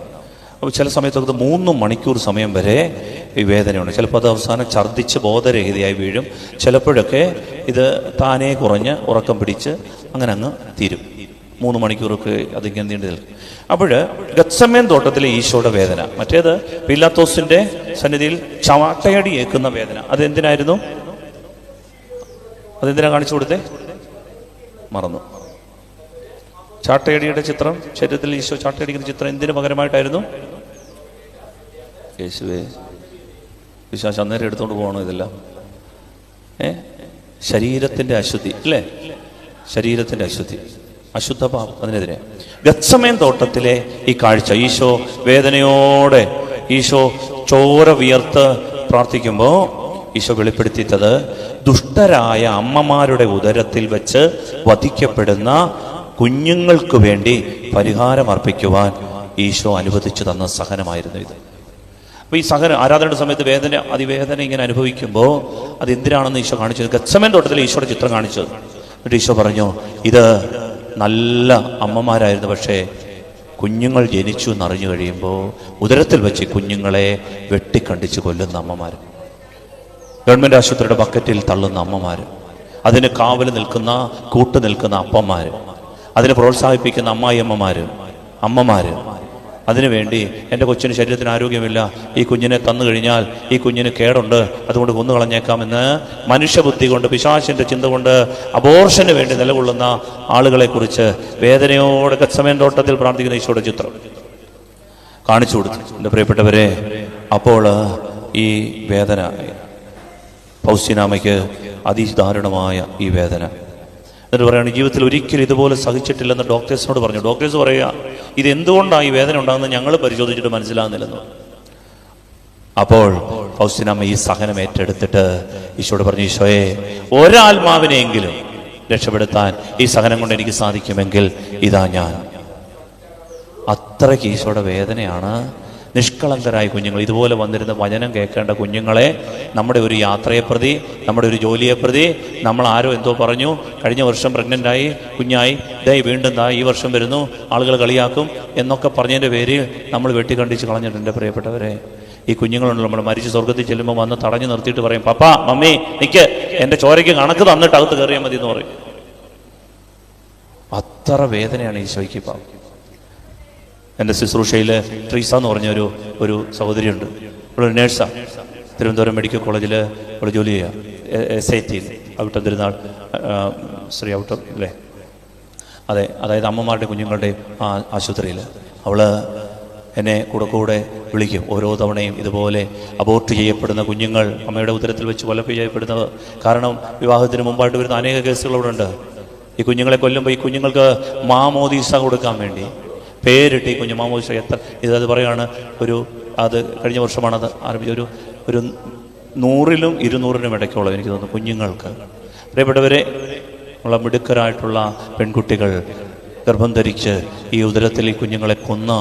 അപ്പോൾ ചില സമയത്തൊക്കെ 3 മണിക്കൂർ സമയം വരെ ഈ വേദനയുണ്ട്. ചിലപ്പോൾ അത് അവസാനം ഛർദ്ദിച്ച് ബോധരഹിതയായി വീഴും. ചിലപ്പോഴൊക്കെ ഇത് താനേ കുറഞ്ഞ് ഉറക്കം പിടിച്ച് അങ്ങനെ അങ്ങ് തീരും. 3 മണിക്കൂറൊക്കെ അതിങ്ങനെ നീണ്ടു നിൽക്കും. അപ്പോൾ ഗത്സമേൻ തോട്ടത്തിലെ ഈശോയുടെ വേദന, മറ്റേത് പീലാത്തോസിന്റെ സന്നിധിയിൽ ചാട്ടയടി ഏൽക്കുന്ന വേദന. അതെന്തിനായിരുന്നു? അതെന്തിനാ കാണിച്ചു കൊടുത്തേ? മറന്നു. ചാട്ടയടിയുടെ ചിത്രം, ശരീരത്തിൽ ഈശോ ചാട്ടയടിക്കുന്ന ചിത്രം എന്തിനു പകരമായിട്ടായിരുന്നു? യേശുവേ, വിശ്വാസം അന്നേരം എടുത്തുകൊണ്ട് പോകണോ ഇതെല്ലാം? ശരീരത്തിന്റെ അശുദ്ധി അല്ലേ? ശരീരത്തിന്റെ അശുദ്ധി, അശുദ്ധ പാപം, അതിനെതിരെ. ഗത്സമേൻ തോട്ടത്തിലെ ഈ കാഴ്ച, ഈശോ വേദനയോടെ, ഈശോ ചോര വിയർത്ത് പ്രാർത്ഥിക്കുമ്പോൾ ഈശോ വെളിപ്പെടുത്തിയത് ദുഷ്ടരായ അമ്മമാരുടെ ഉദരത്തിൽ വെച്ച് വധിക്കപ്പെടുന്ന കുഞ്ഞുങ്ങൾക്ക് വേണ്ടി പരിഹാരം അർപ്പിക്കുവാൻ ഈശോ അനുവദിച്ചു തന്ന സഹനമായിരുന്നു ഇത്. അപ്പോൾ ഈ സഹനം ആരാധനയുടെ സമയത്ത് വേദന, അതിവേദന ഇങ്ങനെ അനുഭവിക്കുമ്പോൾ അതെന്തിനാണെന്ന് ഈശോ കാണിച്ചത്. ഗത്സമേൻ തോട്ടത്തിൽ ഈശോയുടെ ചിത്രം കാണിച്ചത്. എന്നിട്ട് ഈശോ പറഞ്ഞു, ഇത് നല്ല അമ്മമാരായിരുന്നു, പക്ഷേ കുഞ്ഞുങ്ങൾ ജനിച്ചു എന്നറിഞ്ഞു കഴിയുമ്പോൾ ഉദരത്തിൽ വെച്ച് കുഞ്ഞുങ്ങളെ വെട്ടിക്കണ്ടിച്ച് കൊല്ലുന്ന അമ്മമാർ, ഗവൺമെൻറ് ആശുപത്രിയുടെ ബക്കറ്റിൽ തള്ളുന്ന അമ്മമാർ, അതിന് കാവൽ നിൽക്കുന്ന കൂട്ടു നിൽക്കുന്ന അപ്പന്മാർ, അതിനെ പ്രോത്സാഹിപ്പിക്കുന്ന അമ്മായിയമ്മമാർ, അതിനുവേണ്ടി എൻ്റെ കൊച്ചിന് ശരീരത്തിന് ആരോഗ്യമില്ല, ഈ കുഞ്ഞിനെ തന്നു കഴിഞ്ഞാൽ ഈ കുഞ്ഞിന് കേടുണ്ട്, അതുകൊണ്ട് കൊന്നു കളഞ്ഞേക്കാമെന്ന് മനുഷ്യബുദ്ധി കൊണ്ട്, പിശാചിൻ്റെ ചിന്ത കൊണ്ട് അബോർഷന് വേണ്ടി നിലകൊള്ളുന്ന ആളുകളെക്കുറിച്ച് വേദനയോടെ ഗത്സമേൻ തോട്ടത്തിൽ പ്രാർത്ഥിക്കുന്ന ഈശോയുടെ ചിത്രം കാണിച്ചു കൊടുത്തു. എൻ്റെ പ്രിയപ്പെട്ടവരെ, അപ്പോൾ ഈ വേദന ഫൗസ്റ്റീനാമ്മയ്ക്ക് അതിദാരുണമായ ഈ വേദന എന്നിട്ട് പറയുകയാണ്, ജീവിതത്തിൽ ഒരിക്കലും ഇതുപോലെ സഹിച്ചിട്ടില്ലെന്ന് ഡോക്ടേഴ്സിനോട് പറഞ്ഞു. ഡോക്ടേഴ്സ് പറയുക, ഇതെന്തുകൊണ്ടാണ് ഈ വേദന ഉണ്ടാകുന്നത് ഞങ്ങൾ പരിശോധിച്ചിട്ട് മനസ്സിലാകുന്നില്ലെന്ന്. അപ്പോൾ ഫൗസ്റ്റീനാമ്മ ഈ സഹനം ഏറ്റെടുത്തിട്ട് ഈശോയോട് പറഞ്ഞു, ഈശോയെ, ഒരാത്മാവിനെയെങ്കിലും രക്ഷപ്പെടുത്താൻ ഈ സഹനം കൊണ്ട് എനിക്ക് സാധിക്കുമെങ്കിൽ ഇതാ ഞാൻ. അത്രയ്ക്ക് ഈശോയുടെ വേദനയാണ്. നിഷ്കളങ്കരായ കുഞ്ഞുങ്ങൾ, ഇതുപോലെ വന്നിരുന്ന വചനം കേൾക്കേണ്ട കുഞ്ഞുങ്ങളെ നമ്മുടെ ഒരു യാത്രയെ പ്രതി, നമ്മുടെ ഒരു ജോലിയെ പ്രതി, നമ്മൾ ആരോ എന്തോ പറഞ്ഞു, കഴിഞ്ഞ വർഷം പ്രഗ്നൻ്റായി കുഞ്ഞായി, ഇതായി വീണ്ടും ഈ വർഷം വരുന്നു, ആളുകൾ കളിയാക്കും എന്നൊക്കെ പറഞ്ഞതിൻ്റെ പേരിൽ നമ്മൾ വെട്ടിക്കണ്ടിച്ച് കളഞ്ഞിട്ടുണ്ട്. പ്രിയപ്പെട്ടവരെ, ഈ കുഞ്ഞുങ്ങളുണ്ട്, നമ്മൾ മരിച്ച് സ്വർഗത്തിൽ ചെല്ലുമ്പോൾ വന്ന് തടഞ്ഞു നിർത്തിയിട്ട് പറയും, പപ്പ മമ്മി നിക്ക്, എൻ്റെ ചോരയ്ക്ക് കണക്ക് തന്നിട്ട് അകത്ത് കയറിയാൽ മതി എന്ന് പറയും. അത്ര വേദനയാണ് ഈശോയ്ക്ക്. ഇപ്പം എൻ്റെ ശുശ്രൂഷയിൽ ട്രീസ എന്ന് പറഞ്ഞ ഒരു സഹോദരിയുണ്ട്. അവളൊരു നേഴ്സാണ്. തിരുവനന്തപുരം മെഡിക്കൽ കോളേജിൽ അവൾ ജോലി ചെയ്യുക. SIT ഔട്ടം തിരുനാൾ ശ്രീ ഔട്ടം അല്ലേ, അതെ, അതായത് അമ്മമാരുടെ കുഞ്ഞുങ്ങളുടെ ആശുപത്രിയിൽ. അവൾ എന്നെ കൂടെ വിളിക്കും ഓരോ തവണയും. ഇതുപോലെ അബോർട്ട് ചെയ്യപ്പെടുന്ന കുഞ്ഞുങ്ങൾ, അമ്മയുടെ ഉദരത്തിൽ വെച്ച് കൊലപ്പ് ചെയ്യപ്പെടുന്നത്. കാരണം വിവാഹത്തിന് മുമ്പായിട്ട് വരുന്ന അനേക കേസുകൾ അവിടെ ഉണ്ട്. ഈ കുഞ്ഞുങ്ങളെ കൊല്ലുമ്പോൾ ഈ കുഞ്ഞുങ്ങൾക്ക് മാമോദീസ കൊടുക്കാൻ വേണ്ടി പേരിട്ട് ഈ കുഞ്ഞു മാമോദീസ ഇത് പറയുകയാണ്. അത് കഴിഞ്ഞ വർഷമാണത് ആരംഭിച്ച ഒരു 100-നും 200-നും ഇടയ്ക്കുള്ള, എനിക്ക് തോന്നുന്നു, കുഞ്ഞുങ്ങൾക്ക്. പ്രിയപ്പെട്ടവരെ, ഉള്ള മിടുക്കരായിട്ടുള്ള പെൺകുട്ടികൾ ഗർഭം ധരിച്ച് ഈ ഉദരത്തിൽ ഈ കുഞ്ഞുങ്ങളെ കൊന്ന്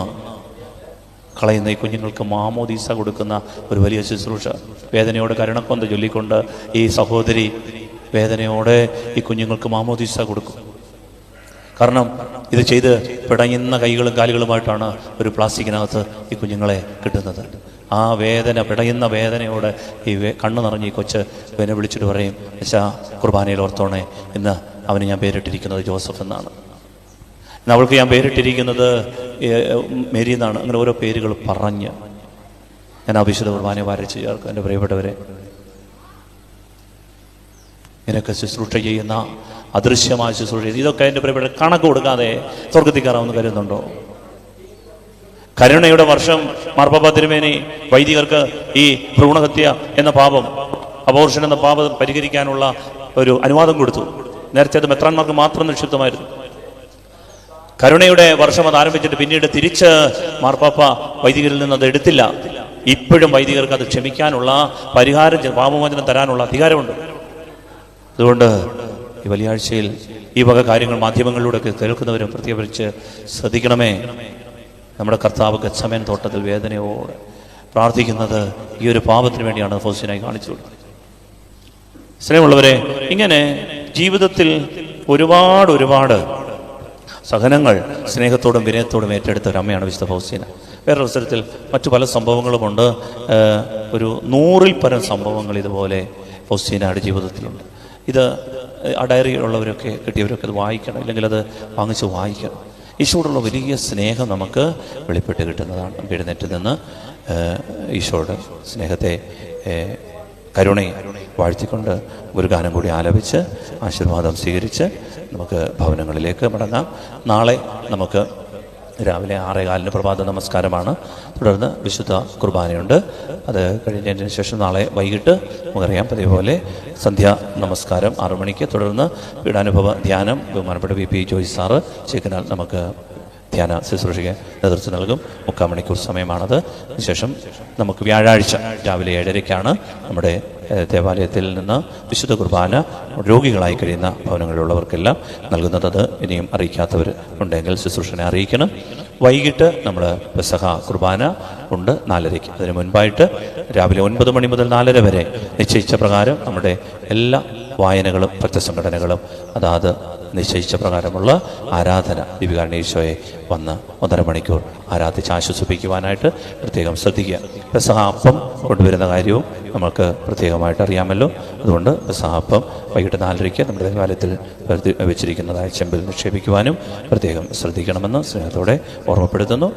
കളയുന്ന ഈ കുഞ്ഞുങ്ങൾക്ക് മാമോദീസ കൊടുക്കുന്ന ഒരു വലിയ ശുശ്രൂഷ. വേദനയോടെ കരുണക്കൊന്ത ചൊല്ലിക്കൊണ്ട് ഈ സഹോദരി വേദനയോടെ ഈ കുഞ്ഞുങ്ങൾക്ക് മാമോദീസ കൊടുക്കും. കാരണം ഇത് ചെയ്ത് പിടയുന്ന കൈകളും കാലുകളുമായിട്ടാണ് ഒരു പ്ലാസ്റ്റിക്കിനകത്ത് ഈ കുഞ്ഞുങ്ങളെ കിട്ടുന്നത്. ആ വേദന, പിടയുന്ന വേദനയോടെ ഈ കണ്ണു നിറഞ്ഞ് ഈ കൊച്ച് എന്നെ വിളിച്ചിട്ട് പറയും, യശാ കുർബാനയിൽ ഓർത്തോണേ, ഇന്ന് അവന് ഞാൻ പേരിട്ടിരിക്കുന്നത് ജോസഫ് എന്നാണ്, ഇന്ന് അവൾക്ക് ഞാൻ പേരിട്ടിരിക്കുന്നത് മേരി എന്നാണ്. അങ്ങനെ ഓരോ പേരുകൾ പറഞ്ഞ് ഞാൻ ആ വിശുദ്ധ കുർബാനയെ വരച്ച് ചേർക്കും. എൻ്റെ പ്രിയപ്പെട്ടവരെ, ഇങ്ങനെയൊക്കെ ശുശ്രൂഷ ചെയ്യുന്ന, അദൃശ്യമായ ശുശ്രൂഷ, ഇതൊക്കെ എൻ്റെ പ്രിയപ്പെട്ട കണക്ക് കൊടുക്കാതെ സ്വർഗത്തിൽ കയറാമെന്ന് കരുതുന്നുണ്ടോ? കരുണയുടെ വർഷം മാർപ്പാപ്പ തിരുമേനി വൈദികർക്ക് ഈ ഭ്രൂണഹത്യ എന്ന പാപം, അബോർഷൻ എന്ന പാപം പരിഹരിക്കാനുള്ള ഒരു അനുവാദം കൊടുത്തു. നേരത്തെ അത് മെത്രാന്മാർക്ക് മാത്രം നിക്ഷിപ്തമായിരുന്നു. കരുണയുടെ വർഷം അത് ആരംഭിച്ചിട്ട് പിന്നീട് തിരിച്ച് മാർപ്പാപ്പ വൈദികരിൽ നിന്ന് അത് എടുത്തില്ല. ഇപ്പോഴും വൈദികർക്ക് അത് ക്ഷമിക്കാനുള്ള, പരിഹാരം, പാപമോചനം തരാനുള്ള അധികാരമുണ്ട്. അതുകൊണ്ട് ഈ വലിയാഴ്ചയിൽ ഈ വക കാര്യങ്ങൾ മാധ്യമങ്ങളിലൂടെയൊക്കെ കേൾക്കുന്നവരും പ്രത്യേകിച്ച് ശ്രദ്ധിക്കണമേ. നമ്മുടെ കർത്താവ് ഗത്സമേൻ തോട്ടത്തിൽ വേദനയോടെ പ്രാർത്ഥിക്കുന്നത് ഈ ഒരു പാപത്തിന് വേണ്ടിയാണ് ഫൗസ്റ്റീനായി കാണിച്ചു കൊടുക്കുന്നത്. സ്നേഹമുള്ളവരെ, ഇങ്ങനെ ജീവിതത്തിൽ ഒരുപാട് സഹനങ്ങൾ സ്നേഹത്തോടും വിനയത്തോടും ഏറ്റെടുത്ത ഒരു അമ്മയാണ് വിശുദ്ധ ഫൗസ്റ്റീന. വേറൊരു അവസരത്തിൽ മറ്റു പല സംഭവങ്ങളുമുണ്ട്. ഒരു 100-ൽ പരം സംഭവങ്ങൾ ഇതുപോലെ ഫൗസ്റ്റീനയുടെ ജീവിതത്തിലുണ്ട്. ഇത് ആ ഡയറിയിലുള്ളവരൊക്കെ കിട്ടിയവരൊക്കെ അത് വായിക്കണം, ഇല്ലെങ്കിൽ അത് വാങ്ങിച്ച് വായിക്കണം. ഈശോയോടുള്ള വലിയ സ്നേഹം നമുക്ക് വെളിപ്പെട്ട് കിട്ടുന്നതാണ്. നമുക്ക് എഴുന്നേറ്റ് നിന്ന് ഈശോയുടെ സ്നേഹത്തെ, കരുണയെ വാഴ്ത്തിക്കൊണ്ട് ഒരു ഗാനം കൂടി ആലപിച്ച് ആശീർവാദം സ്വീകരിച്ച് നമുക്ക് ഭവനങ്ങളിലേക്ക് മടങ്ങാം. നാളെ നമുക്ക് രാവിലെ 6:15 പ്രഭാത നമസ്കാരമാണ്. തുടർന്ന് വിശുദ്ധ കുർബാനയുണ്ട്. അത് കഴിഞ്ഞതിന് ശേഷം നാളെ വൈകിട്ട് നമുക്കറിയാം പതിപോലെ സന്ധ്യാ നമസ്കാരം 6 മണിക്ക്. തുടർന്ന് പീഡാനുഭവ ധ്യാനം ബഹുമാനപ്പെട്ട VP ജോയ്സ് സാറ് ചേക്കനാൽ നമുക്ക് ധ്യാന ശുശ്രൂഷയ്ക്ക് നേതൃത്വം നൽകും. 3/4 മണിക്കൂർ സമയമാണത്. അതിനുശേഷം നമുക്ക് വ്യാഴാഴ്ച രാവിലെ 7:30-ക്കാണ് നമ്മുടെ ദേവാലയത്തിൽ നിന്ന് വിശുദ്ധ കുർബാന രോഗികളായി കഴിയുന്ന ഭവനങ്ങളിലുള്ളവർക്കെല്ലാം നൽകുന്നത്. അത് ഇനിയും അറിയിക്കാത്തവർ ഉണ്ടെങ്കിൽ ശുശ്രൂഷനെ അറിയിക്കണം. വൈകിട്ട് നമ്മൾ പെസഹ കുർബാന ഉണ്ട് 4:30-ക്ക്. അതിന് മുൻപായിട്ട് രാവിലെ 9 മണി മുതൽ 4:30 വരെ നിശ്ചയിച്ച പ്രകാരം നമ്മുടെ എല്ലാ വായനകളും ഭക്തസംഘടനകളും അതാത് നിശ്ചയിച്ച പ്രകാരമുള്ള ആരാധന ദീപികാരുണ്യ ഈശോയെ വന്ന് 1.5 മണിക്കൂർ ആരാധിച്ച് ആശ്വസിപ്പിക്കുവാനായിട്ട് പ്രത്യേകം ശ്രദ്ധിക്കുക. പെസഹ അപ്പം കൊണ്ടുവരുന്ന കാര്യവും നമുക്ക് പ്രത്യേകമായിട്ട് അറിയാമല്ലോ. അതുകൊണ്ട് പെസഹ അപ്പം വൈകിട്ട് 4:30-ക്ക് നമ്മുടെ ദേവാലയത്തിൽ വെച്ചിരിക്കുന്നതായ ചെമ്പിൽ നിക്ഷേപിക്കുവാനും പ്രത്യേകം ശ്രദ്ധിക്കണമെന്ന് സ്നേഹത്തോടെ ഓർമ്മപ്പെടുത്തുന്നു.